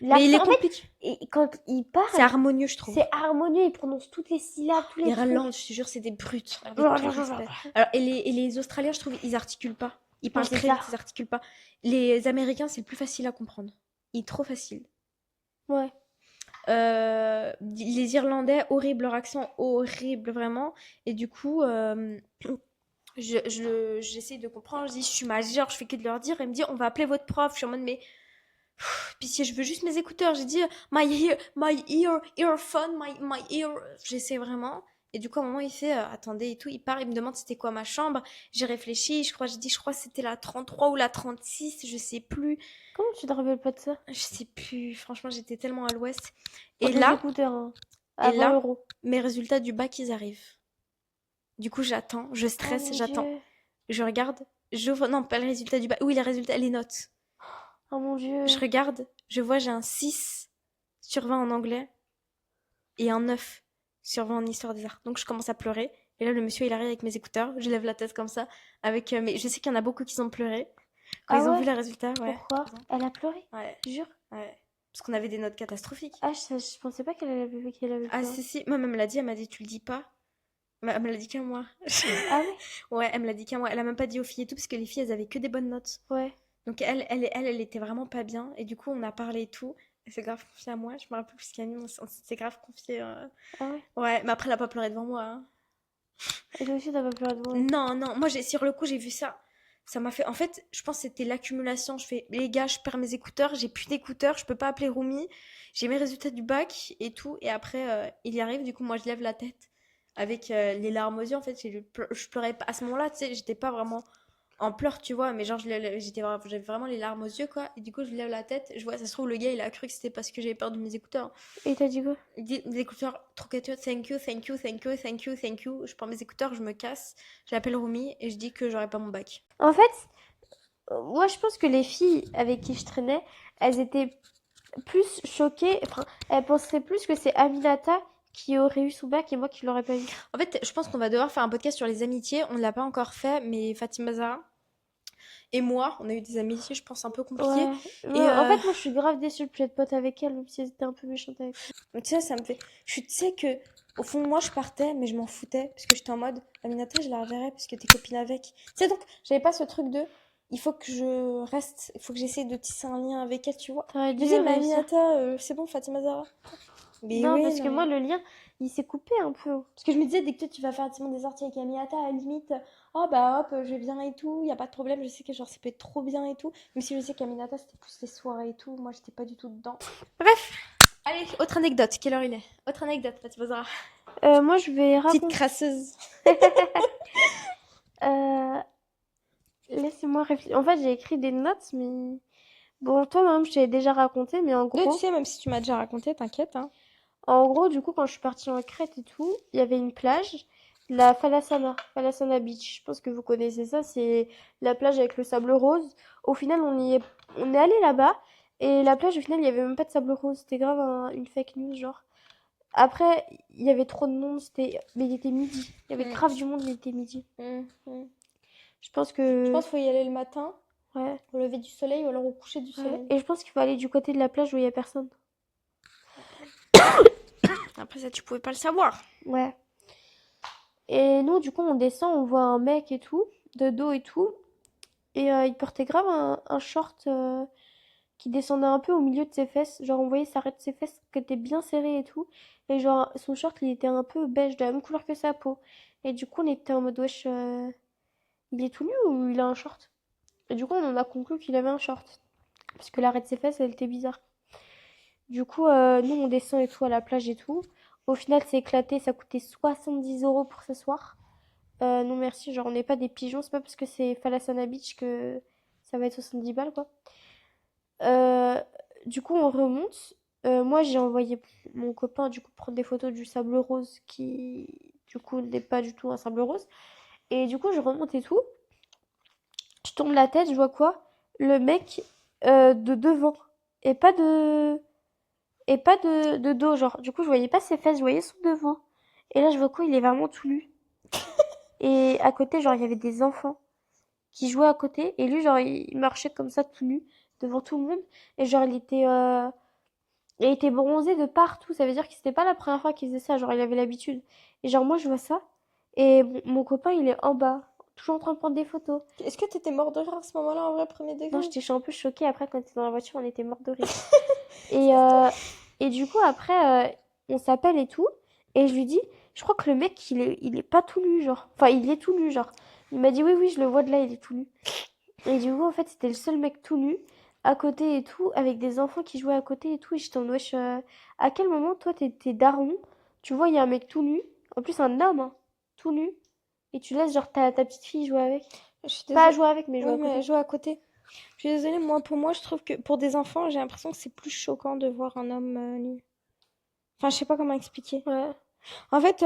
Mais il L'accent, est en fait, compliqué. quand il C'est parle, harmonieux, je trouve. c'est harmonieux, il prononce toutes les syllabes, tous les L'Irlande, trucs. je te jure, c'est des brutes. Avec tout le respect. Alors, et les Australiens, je trouve, ils articulent pas. Ils Ouais, parlent c'est très vite, ça. ils articulent pas. Les Américains, c'est le plus facile à comprendre. Il est trop facile. Ouais. Les Irlandais, horrible, leur accent horrible, vraiment. Et du coup, j'essaie de comprendre. Je dis, je suis majeure, je fais que de leur dire. Elle me dit, on va appeler votre prof. Je suis en mode, mais puis si je veux juste mes écouteurs, j'ai dit earphone, my ear. J'essaie vraiment. Et du coup, à un moment, il fait attendez et tout. Il part, il me demande c'était quoi ma chambre. J'ai réfléchi, je crois que c'était la 33 ou la 36, je sais plus. Comment tu te rappelles pas de ça? Je sais plus. Franchement, j'étais tellement à l'ouest. Pour Et des là, écouteurs, hein. et À 20 là, euros. mes résultats du bac, ils arrivent. Du coup, j'attends, je Oh stresse, mon j'attends. Dieu. Je regarde, j'ouvre, non, pas les résultats du bac. Oui, les résultats, les notes. Oh mon Je Dieu. regarde, je vois, j'ai un 6/20 en anglais et un 9/20 en histoire des arts. Donc je commence à pleurer. Et là, le monsieur, il arrive avec mes écouteurs. Je lève la tête comme ça. Mais je sais qu'il y en a beaucoup qui ont pleuré. Quand Ah ils ont vu ouais? les résultats, ouais. Pourquoi? Elle a pleuré? Ouais, Jure? ouais. Parce qu'on avait des notes catastrophiques. Ah, je pensais pas qu'elle avait Ah, pleuré. si, si. Moi, elle me l'a dit. Elle m'a dit, tu le dis pas. Elle me l'a dit qu'à moi. Ah ouais? Ouais, elle me l'a dit qu'à moi. Elle a même pas dit aux filles et tout, parce que les filles, elles avaient que des bonnes notes. Ouais. Donc elle était vraiment pas bien. Et du coup, on a parlé et tout. Elle s'est grave confiée à moi. Je me rappelle plus ce qu'elle a mis. On s'est grave confié. Ah ouais? Ouais, mais après, elle a pas pleuré devant moi, hein. Et toi aussi, t'as pas pleuré devant elle? Non, non. Moi, sur le coup, j'ai vu ça. Ça m'a fait. En fait, je pense que c'était l'accumulation. Je fais, les gars, je perds mes écouteurs. J'ai plus d'écouteurs. Je peux pas appeler Rumi. J'ai mes résultats du bac et tout. Et après, il y arrive. Du coup, moi, je lève la tête avec les larmes aux yeux. En fait, je pleurais pas. À ce moment-là, tu sais, j'étais pas vraiment en pleurs, tu vois, mais genre j'avais vraiment les larmes aux yeux, quoi. Et du coup, je lève la tête, je vois, ça se trouve, le gars, il a cru que c'était parce que j'avais perdu mes écouteurs. Et t'as dit quoi? Il dit, mes écouteurs, trop cadeau, thank you, thank you, thank you, thank you, thank you. Je prends mes écouteurs, je me casse, j'appelle Rumi et je dis que j'aurai pas mon bac. En fait, moi, je pense que les filles avec qui je traînais, elles étaient plus choquées. Enfin, elles penseraient plus que c'est Aminata qui aurait eu son bac et moi qui l'aurais pas eu. En fait, je pense qu'on va devoir faire un podcast sur les amitiés. On ne l'a pas encore fait, mais Fatima Zahra et moi, on a eu des amitiés, je pense, un peu compliquées. Ouais. Et En fait, moi, je suis grave déçue de plus être pote avec elle, même si elle était un peu méchante avec tu sais, ça me fait. Tu sais que, au fond, moi, je partais, mais je m'en foutais. Parce que j'étais en mode, Aminata, je la reverrai parce que t'es copine avec. Tu sais, donc, j'avais pas ce truc de. Il faut que je reste. Il faut que j'essaie de tisser un lien avec elle, tu vois. T'aurais Je dû me dis, mais réussir. Aminata, c'est bon, Fatima Zahra. Mais Non, oui, parce que non, moi, mais. le lien, il s'est coupé un peu. Parce que je me disais, dès que toi, tu vas faire des sorties avec Aminata, à la limite, oh bah hop, je viens et tout, y a pas de problème, je sais que genre ça peut être trop bien et tout. Même si je sais qu'Aminata, c'était plus les soirées et tout, moi, j'étais pas du tout dedans. Bref, allez, autre anecdote, quelle heure il est? Autre anecdote, Fatima Zahra. Moi, je vais Petite raconter. crasseuse. Euh, Laissez-moi réfléchir. En fait, j'ai écrit des notes, mais bon, toi-même, je t'avais déjà raconté, mais Tu sais, même si tu m'as déjà raconté, t'inquiète, hein. en gros, du coup, quand je suis partie en Crète et tout, il y avait une plage, la Falasana Beach. Je pense que vous connaissez ça, c'est la plage avec le sable rose. Au final, on est allé là-bas, et la plage, au final, il y avait même pas de sable rose. C'était grave une fake news, genre. Après, il y avait trop de monde, mais il était midi. Il y avait grave du monde, mais il était midi. Je pense Je que, pense qu'il faut y aller le matin, ouais, au lever du soleil ou alors au coucher du ouais. soleil. Et je pense qu'il faut aller du côté de la plage où il y a personne. Après ça, tu pouvais pas le savoir. Ouais. Et nous, du coup, on descend, on voit un mec et tout, de dos et tout. Et il portait grave un short qui descendait un peu au milieu de ses fesses. Genre, on voyait s'arrêter de ses fesses qui étaient bien serrées et tout. Et genre, son short, il était un peu beige, de la même couleur que sa peau. Et du coup, on était en mode, wesh, il est tout nu ou il a un short? Et du coup, on en a conclu qu'il avait un short. Parce que l'arrêt de ses fesses, elle était bizarre. Du coup, nous, on descend et tout à la plage et tout. Au final, c'est éclaté, ça coûtait 70 € pour s'asseoir. Non merci, genre on n'est pas des pigeons, c'est pas parce que c'est Falasana Beach que ça va être 70 balles quoi. Euh, du coup on remonte. Moi j'ai envoyé mon copain du coup prendre des photos du sable rose qui du coup n'est pas du tout un sable rose. Et du coup je remonte et tout. Je tourne la tête, je vois quoi? Le mec de devant et pas de dos genre. Du coup je voyais pas ses fesses, je voyais son devant. Et là je vois quoi? Il est vraiment tout nu. Et à côté genre il y avait des enfants qui jouait à côté et lui genre il marchait comme ça tout nu devant tout le monde et genre il était bronzé de partout, ça veut dire que c'était pas la première fois qu'il faisait ça, genre il avait l'habitude. Et genre moi je vois ça et mon copain il est en bas toujours en train de prendre des photos. Est-ce que t'étais mort de rire à ce moment-là, en vrai, premier Non, degré? j'étais un peu choquée. Après quand on était dans la voiture on était mort de rire. Et du coup après on s'appelle et tout et je lui dis je crois que le mec il est pas tout nu genre, enfin il est tout nu genre. Il m'a dit oui oui je le vois de là, il est tout nu. Et du coup, en fait, c'était le seul mec tout nu, à côté et tout, avec des enfants qui jouaient à côté et tout. Et j'étais en mode, wesh, à quel moment, toi, t'es daron, tu vois, il y a un mec tout nu, en plus un homme, hein, tout nu, et tu laisses genre ta petite fille jouer avec. Je suis Pas désolée. jouer avec, mais jouer Oui, à mais côté. jouer à côté. Je suis désolée, pour moi, je trouve que pour des enfants, j'ai l'impression que c'est plus choquant de voir un homme nu. Enfin, je sais pas comment expliquer. Ouais. En fait,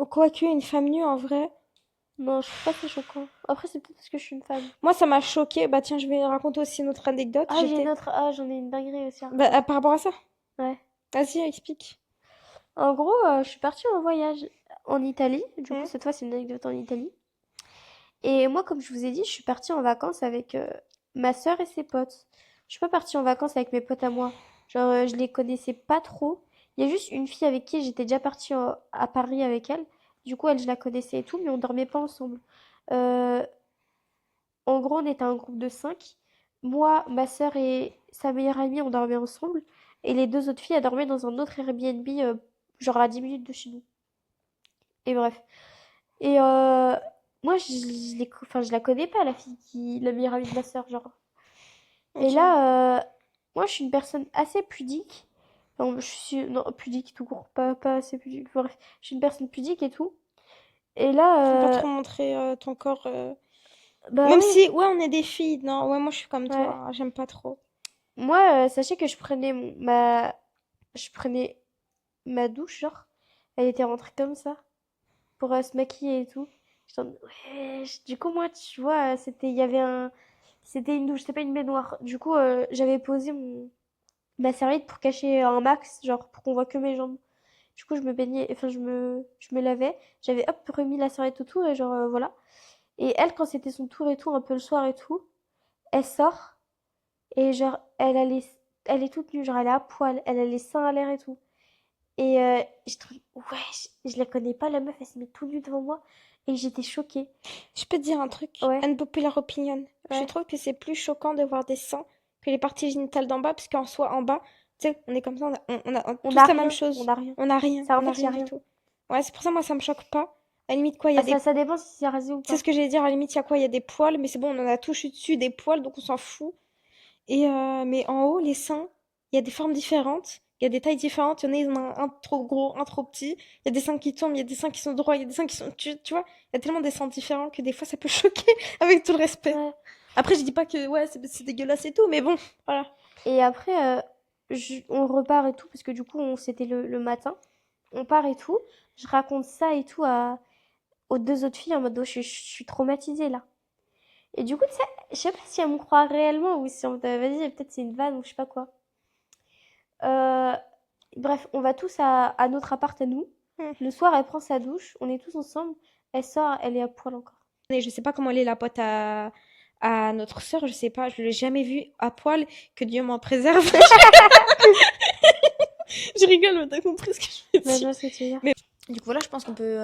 quoique une femme nue, en vrai, Non, je trouve pas ça choquant. Après, c'est peut-être parce que je suis une femme. moi, ça m'a choqué. Bah tiens, je vais raconter aussi une autre anecdote. J'en ai une dinguerie aussi à Bah, raconter. par rapport à ça. Ouais. Vas-y, explique. En gros, je suis partie en voyage en Italie. Du coup, Hein. cette fois, c'est une anecdote en Italie. Et moi, comme je vous ai dit, je suis partie en vacances avec ma sœur et ses potes. Je suis pas partie en vacances avec mes potes à moi. Genre, je les connaissais pas trop. Il y a juste une fille avec qui j'étais déjà partie à Paris avec elle. Du coup, elle, je la connaissais et tout, mais on dormait pas ensemble. Euh, En gros, on était un groupe de 5. Moi, ma sœur et sa meilleure amie, on dormait ensemble. Et les deux autres filles, elles dormaient dans un autre Airbnb, genre à 10 minutes de chez nous. Et bref. Et moi, enfin, je la connais pas, la fille la meilleure amie de ma sœur, genre. Et Ok. là, moi, je suis une personne assez pudique. Non, non, pudique tout court, pas assez pudique. Bref, je suis une personne pudique et tout. Et Faut pas là, trop montrer ton corps. bah Même oui, si, ouais, on est des filles. Non, ouais, moi, je suis comme toi, ouais. hein, j'aime pas trop. Moi, sachez que je prenais ma douche, genre. Elle était rentrée comme ça, pour se maquiller et tout. J'étais en mode, ouais. Du coup, moi, tu vois, c'était une douche, c'était pas une baignoire. Du coup, j'avais posé ma serviette pour cacher un max, genre pour qu'on voit que mes jambes. Du coup, je me baignais, enfin, je me lavais. J'avais hop remis la serviette autour et genre voilà. Et elle, quand c'était son tour et tout, un peu le soir et tout, elle sort et genre elle est toute nue, genre elle est à poil, elle a les seins à l'air et tout. Et je trouve, ouais, je la connais pas la meuf, elle se met tout nue devant moi et j'étais choquée. Je peux te dire un truc, Ouais, unpopular opinion. Je ouais. trouve que c'est plus choquant de voir des seins que les parties génitales d'en bas, parce qu'en soi, en bas, tu sais, on est comme ça, on a On tous n'a la même rien, on chose. n'a rien. On n'a rien, Ça, en on n'a fait, il y rien a du rien. tout. Ouais, c'est pour ça, moi, ça me choque pas. À la limite, quoi, il y a Ah, des... ça dépend si c'est rasé ou C'est pas. ce que j'allais dire, à la limite, il y a quoi? Il y a des poils, mais c'est bon, on en a tous eu dessus, des poils, donc on s'en fout. Mais en haut, les seins, il y a des formes différentes, il y a des tailles différentes. Il y en a, ils en ont un trop gros, un trop petit. Il y a des seins qui tombent, il y a des seins qui sont droits, il y a des seins qui sont... Tu vois, il y a tellement des seins différents que des fois, ça peut choquer, avec tout le respect. Ouais. Après, je dis pas que, ouais, c'est dégueulasse et tout, mais bon, voilà. Et après, on repart et tout, parce que du coup, c'était le matin. On part et tout. Je raconte ça et tout aux deux autres filles en mode, oh, je suis traumatisée là. Et du coup, tu sais, je sais pas si elles me croient réellement ou si on me dit, vas-y, peut-être c'est une vanne ou je sais pas quoi. Euh, Bref, on va tous à notre appart à nous. Hmm. Le soir, elle prend sa douche, on est tous ensemble. Elle sort, elle est à poil encore. Et je sais pas comment elle est la pote à notre sœur, je sais pas, je l'ai jamais vue à poil, que Dieu m'en préserve. Je rigole, mais t'as compris ce que je veux Mais je dire. vois ce que tu veux dire. Mais du coup, voilà, je pense qu'on peut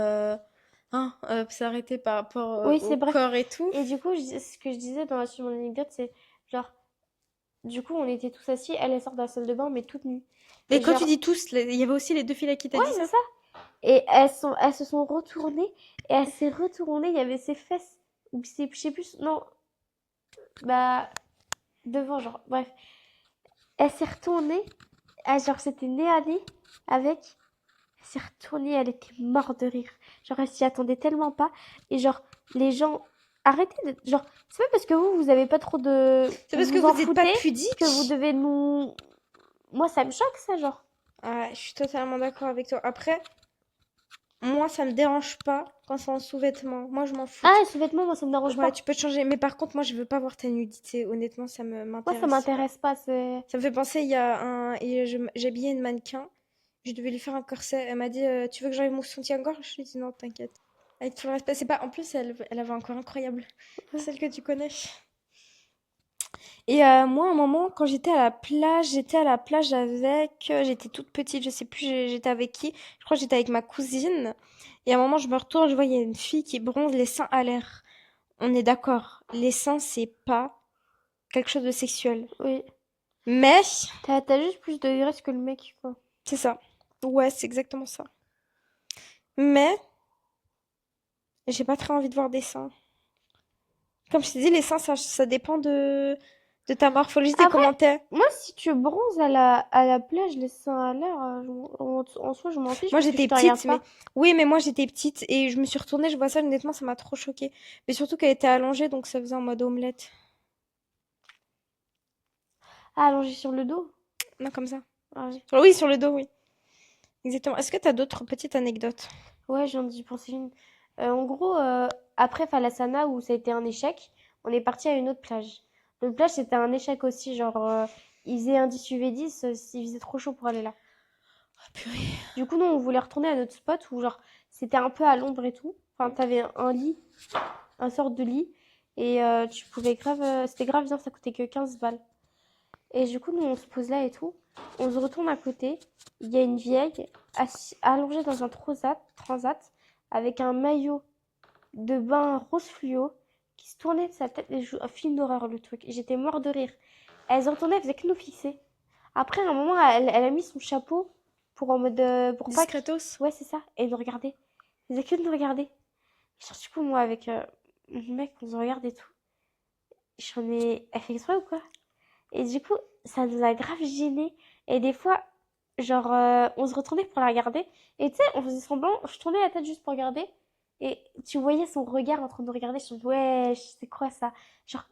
s'arrêter par rapport Oui, au c'est bref. corps et tout. Et du coup, ce que je disais sur mon anecdote, c'est genre, du coup, on était tous assis, elle sort de la salle de bain, mais toute nue. Mais Et quand tu genre, dis tous, il y avait aussi les deux filles là qui t'a ouais, dit c'est ça? ça. Et elles se sont retournées, et elle s'est retournée, il y avait ses fesses, ou je sais plus, non, bah, devant, genre, bref. Elle s'est retournée, genre, c'était nez à nez avec. Elle s'est retournée, elle était morte de rire. Genre, elle s'y attendait tellement pas. Et genre, les gens, arrêtez de. Genre, c'est pas parce que vous avez pas trop de. C'est Vous parce que vous en vous êtes pas foutez que vous pudique. devez nous. Moi, ça me choque, ça, genre. Ouais, je suis totalement d'accord avec toi. Après, moi, ça me dérange pas quand c'est en sous-vêtements. Moi, je m'en fous. Ah, ce vêtement, moi, ça me dérange Ouais, pas. tu peux te changer. Mais par contre, moi, je veux pas voir ta nudité. Honnêtement, ça Moi, ça m'intéresse pas. m'intéresse pas, c'est. Ça me fait penser, il y a un... J'habillais une mannequin. Je devais lui faire un corset. Elle m'a dit, tu veux que j'enlève mon soutien-gorge? Je lui ai dit non, t'inquiète. Avec tout le respect. C'est pas... En plus, elle avait un corps incroyable. Celle que tu connais. Et moi, à un moment, quand j'étais à la plage avec... j'étais toute petite, je sais plus, j'étais avec qui. Je crois que j'étais avec ma cousine. Et à un moment, je me retourne, je vois, il y a une fille qui bronze les seins à l'air. On est d'accord. Les seins, c'est pas quelque chose de sexuel. Oui. Mais, T'as juste plus de graisse que le mec, quoi. c'est ça. Ouais, c'est exactement ça. Mais, j'ai pas très envie de voir des seins. Comme je t'ai dit, les seins, ça dépend de ta morphologie, de Après, comment t'es. moi, si tu bronzes à la plage, les seins à l'air, en soi, je m'en fiche Moi, parce que je j'étais te regarde petite, mais... pas. Oui, mais moi, j'étais petite et je me suis retournée, je vois ça, honnêtement, ça m'a trop choquée. Mais surtout qu'elle était allongée, donc ça faisait en mode omelette. Ah, allongé sur le dos. Non, comme ça. Ah, ouais. Oui, sur le dos, oui. Exactement. Est-ce que t'as d'autres petites anecdotes? Ouais, j'en ai pensé une. En gros, après Falasana, où ça a été un échec, on est parti à une autre plage. L'autre plage, c'était un échec aussi. Genre, il faisait un 10 UV10, il faisait trop chaud pour aller là. Ah, purée. Du coup, nous, on voulait retourner à notre spot où, genre, c'était un peu à l'ombre et tout. Enfin, t'avais un lit, un sort de lit. Et tu pouvais grave. C'était grave bien, ça coûtait que 15 balles. Et du coup, nous, on se pose là et tout. On se retourne à côté. Il y a une vieille allongée dans un transat avec un maillot de bain rose fluo qui se tournait de sa tête. Un film d'horreur, le truc. J'étais mort de rire. Elle se retournait, elle faisait que nous fixer. Après, à un moment, elle a mis son chapeau pour en mode. Pour pas que. Discretos? Ouais, c'est ça. Et nous regarder. Elle faisait que de nous regarder. Et genre, du coup, moi, avec mon mec, on se regarde et tout. Je me dis, elle fait exprès ou quoi? Et du coup, ça nous a grave gênés. Et des fois, genre, on se retournait pour la regarder. Et tu sais, on faisait semblant, je tournais la tête juste pour regarder. Et tu voyais son regard en train de nous regarder. Je me disais, ouais, c'est quoi ça? Genre,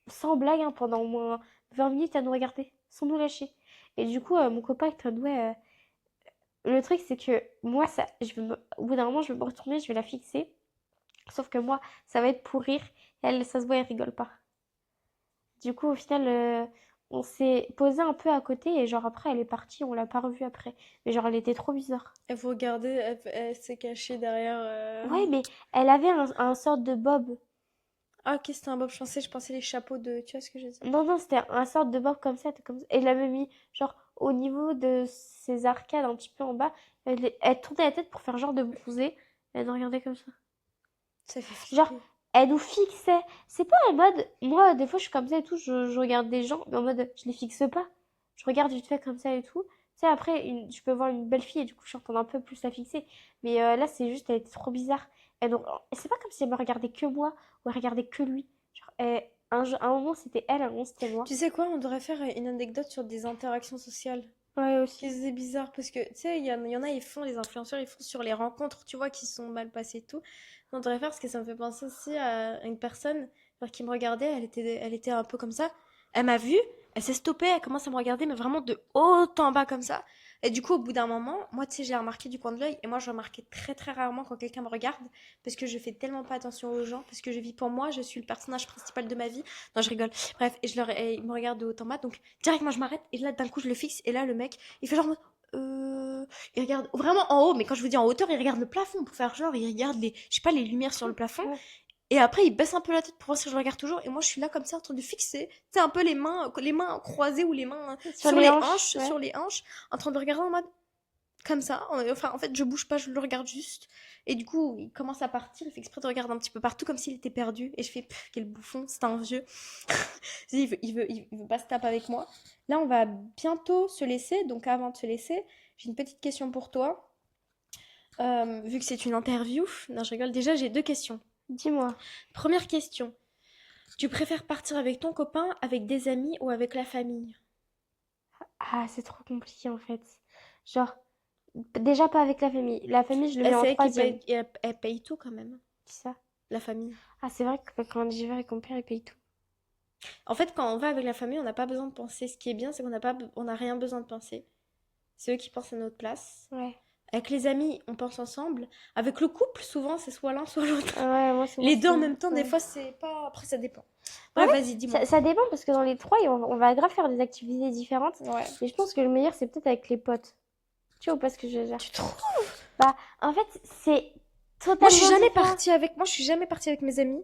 sans blague, hein, pendant au moins 20 minutes à nous regarder, sans nous lâcher. Et du coup, mon copain était en mode, ouais, le truc, c'est que moi, au bout d'un moment, je vais me retourner, je vais la fixer. Sauf que moi, ça va être pour rire. Elle, ça se voit, elle rigole pas. Du coup, au final, on s'est posé un peu à côté et genre après, elle est partie, on l'a pas revue après. Mais genre, elle était trop bizarre. Elle vous regardait, elle s'est cachée derrière... Ouais, mais elle avait un sorte de bob. Ah, ok, c'était un bob. Je pensais les chapeaux de... Tu vois ce que je veux dire? Non, non, c'était un sorte de bob comme ça, comme ça. Et elle l'avait mis genre au niveau de ses arcades, un petit peu en bas. Elle tournait la tête pour faire genre de bronzer. Elle nous regardait comme ça. Ça fait Genre, flipper. elle nous fixait. C'est pas en mode. Moi, des fois, je suis comme ça et tout, je regarde des gens, mais en mode, je les fixe pas. Je regarde vite fait comme ça et tout. sais, après, je peux voir une belle fille et du coup, je suis en train d'un peu plus la fixer. Mais là, c'est juste, elle était trop bizarre. C'est pas comme si elle me regardait que moi ou elle regardait que lui. Genre, un moment, c'était elle, un moment, c'était moi. Tu sais quoi, on devrait faire une anecdote sur des interactions sociales. Ouais, Qui aussi. c'est bizarre parce que tu sais, il y en a, ils font les influenceurs, ils font sur les rencontres, tu vois, qui sont mal passées et tout. On devrait faire parce que ça me fait penser aussi à une personne genre, qui me regardait, elle était un peu comme ça. Elle m'a vue, elle s'est stoppée, elle commence à me regarder, mais vraiment de haut en bas comme ça. Et du coup, au bout d'un moment, moi, tu sais, j'ai remarqué du coin de l'œil, et moi, je remarquais très très rarement quand quelqu'un me regarde, parce que je fais tellement pas attention aux gens, parce que je vis pour moi, je suis le personnage principal de ma vie. Non, je rigole. Bref, et ils me regardent de haut en bas, donc directement, je m'arrête, et là, d'un coup, je le fixe, et là, le mec, il fait genre, il regarde vraiment en haut, mais quand je vous dis en hauteur, il regarde le plafond pour faire genre, il regarde je sais pas, les lumières sur le plafond. Ouais. Et après, il baisse un peu la tête pour voir si je le regarde toujours. Et moi, je suis là comme ça, en train de fixer, tu sais, un peu les mains croisées ou les mains Sur les hanches, sur ouais. les hanches, en train de regarder en mode comme ça. Enfin, en fait, je bouge pas, je le regarde juste. Et du coup, il commence à partir, il fait exprès de regarder un petit peu partout comme s'il était perdu. Et je fais, pff, quel bouffon, c'est un vieux. Il veut pas se taper avec moi. Là, on va bientôt se laisser. Donc, avant de se laisser, j'ai une petite question pour toi. Vu que c'est une interview, non, je rigole. Déjà, j'ai deux questions. Dis-moi. Première question. Tu préfères partir avec ton copain, avec des amis ou avec la famille? Ah, c'est trop compliqué en fait. Genre, déjà pas avec la famille. La famille, je le Et mets en c'est elle qui troisième. paye, elle paye tout quand même, C'est ça. la famille. Ah, c'est vrai que quand j'y vais avec mon père, il paye tout. En fait, quand on va avec la famille, on n'a pas besoin de penser. Ce qui est bien, c'est qu'on n'a pas, on n'a rien besoin de penser. C'est eux qui pensent à notre place. Ouais. Avec les amis, on pense ensemble. Avec le couple, souvent, c'est soit l'un, soit l'autre. Ah ouais, moi, souvent, Les deux en c'est. même temps, des Ouais. fois, c'est pas. Après, ça dépend. En Bref, fait, vas-y, dis-moi. ça dépend parce que dans les trois, on va grave faire des activités différentes. Ouais. Mais je pense que le meilleur, c'est peut-être avec les potes. Tu vois pas ce que je veux dire? Tu trouves? Bah, en fait, c'est Moi, je suis totalement jamais différent. partie avec. Moi, je suis jamais partie avec mes amis.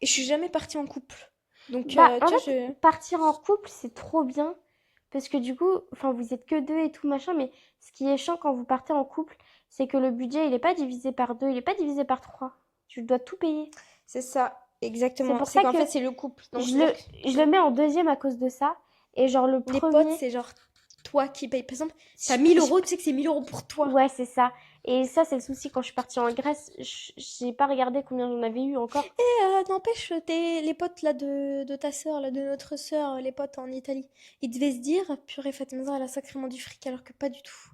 Et je suis jamais partie en couple. Donc, Bah, en tu vois, fait, partir en couple, c'est trop bien. Parce que du coup, enfin, vous êtes que deux et tout, machin. Mais ce qui est chiant quand vous partez en couple, c'est que le budget, il est pas divisé par deux, il est pas divisé par trois. Tu dois tout payer. c'est ça, C'est exactement. pour C'est ça qu'en que fait, c'est le couple. Donc, je le, c'est-à-dire je le mets en deuxième à cause de ça. Et genre, le que les potes, premier, c'est genre toi qui payes. Par exemple, t'as je- 1000 je- euros, tu sais que c'est 1000 euros pour toi. ouais, c'est ça. Et ça, c'est le souci. Quand je suis partie en Grèce, j'ai pas regardé combien j'en avais eu encore. N'empêche, les potes là de ta sœur, là, de notre sœur, les potes en Italie, ils devaient se dire, purée, Fatma, elle a sacrément du fric, alors que pas du tout.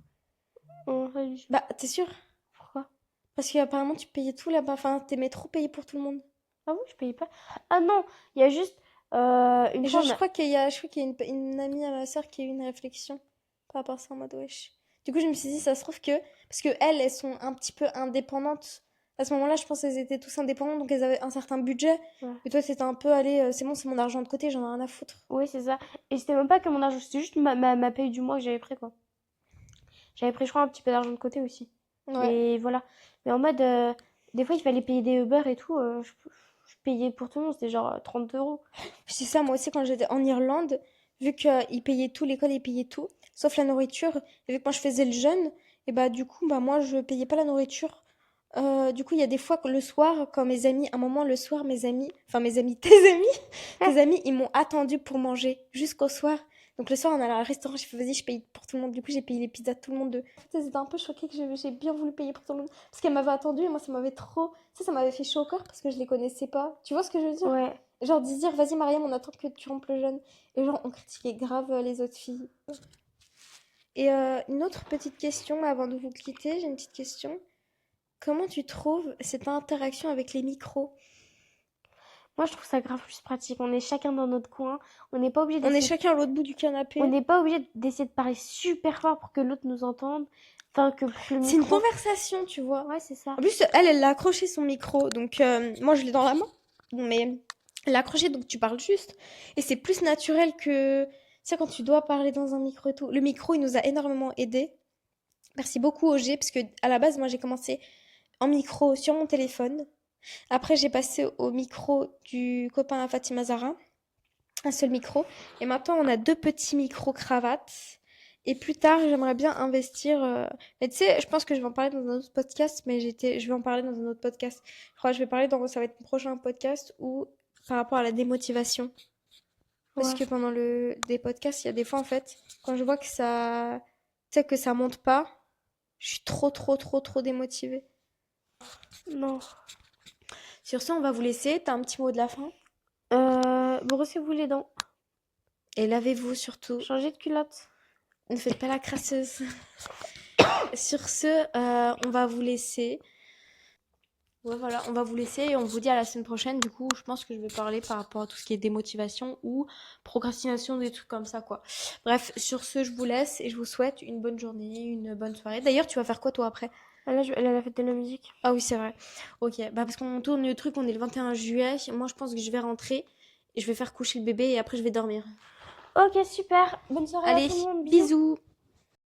Pas du tout. Bah, t'es sûr? Pourquoi? Parce qu'apparemment, tu payais tout là-bas. Enfin, t'aimais trop payer pour tout le monde. Ah oui, je payais pas. Ah non, il y a juste une Et fois, genre, je crois qu'il y a une amie à ma sœur qui a eu une réflexion par rapport à ça en mode wesh. Du coup, je me suis dit, ça se trouve que. Parce que elles sont un petit peu indépendantes. À ce moment-là, je pense qu'elles étaient tous indépendantes, donc elles avaient un certain budget. Ouais. Et toi, c'était un peu, allez, c'est bon, c'est mon argent de côté, j'en ai rien à foutre. Oui, c'est ça. Et c'était même pas que mon argent, c'était juste ma paye du mois que j'avais pris, quoi. J'avais pris, je crois, un petit peu d'argent de côté aussi. Ouais. Mais voilà. Mais en mode, des fois, il fallait payer des Uber et tout. Je payais pour tout le monde, c'était genre 30 euros. C'est ça, moi aussi, quand j'étais en Irlande, vu qu'ils payaient tout, l'école, ils payaient tout, sauf la nourriture. Et vu que moi, je faisais le jeûne, et bah, du coup, bah, moi, je payais pas la nourriture. Du coup, il y a des fois que le soir, quand mes amis, un moment, le soir, mes amis, enfin, mes amis, tes amis, ils m'ont attendu pour manger jusqu'au soir. Donc, le soir, on allait à un restaurant, j'ai fait, vas-y, je paye pour tout le monde. Du coup, j'ai payé les pizzas de tout le monde. En fait, elles étaient un peu choquées que j'ai bien voulu payer pour tout le monde. Parce qu'elles m'avaient attendu et moi, ça m'avait trop. Ça m'avait fait chaud au cœur parce que je les connaissais pas. Tu vois ce que je veux dire? Ouais. Genre, de se dire, vas-y, Mariam, on attend que tu rompes le jeûne. Et genre, on critiquait grave les autres filles. Et une autre petite question avant de vous quitter, j'ai une petite question. Comment tu trouves cette interaction avec les micros? Moi, je trouve ça grave plus pratique. On est chacun dans notre coin. On n'est pas obligé On est d'essayer. chacun à l'autre bout du On canapé. n'est pas obligé d'essayer de parler super fort pour que l'autre nous entende. Enfin, que pour que le C'est une micro. conversation, tu vois. Ouais, c'est ça. En plus, elle a accroché son micro. Donc, moi, je l'ai dans la main. Mais elle l'a accroché, donc tu parles juste. Et c'est plus naturel que. Tu sais, quand tu dois parler dans un micro et tout. Le micro, il nous a énormément aidés. Merci beaucoup, OG, parce que à la base, moi, j'ai commencé en micro sur mon téléphone. Après, j'ai passé au micro du copain à Fatima Zara. Un seul micro. Et maintenant, on a deux petits micros cravates. Et plus tard, j'aimerais bien investir. Mais tu sais, je pense que je vais en parler dans un autre podcast, mais je vais en parler dans un autre podcast. Je crois que je vais parler ça va être mon prochain podcast ou par rapport à la démotivation. Parce Ouais. que pendant des podcasts, il y a des fois, en fait, quand je vois que ça. sais que ça monte pas. Je suis trop, trop, trop, trop démotivée. Non. Sur ce, on va vous laisser. T'as un petit mot de la fin? Brossez-vous les dents. Et lavez-vous surtout. Changez de culotte. Ne faites pas la crasseuse. Sur ce, on va vous laisser. Ouais, voilà, on va vous laisser et on vous dit à la semaine prochaine. Du coup, je pense que je vais parler par rapport à tout ce qui est démotivation ou procrastination, des trucs comme ça, quoi. Bref, sur ce, je vous laisse et je vous souhaite une bonne journée, une bonne soirée. D'ailleurs, tu vas faire quoi, toi, après? Ah, là, je vais aller à la fête de la musique. Ah oui, c'est vrai. Ok, bah parce qu'on tourne le truc, on est le 21 juillet. Moi, je pense que je vais rentrer et je vais faire coucher le bébé et après, je vais dormir. Ok, super. Bonne soirée à Allez, tout le monde. Bisous. bisous!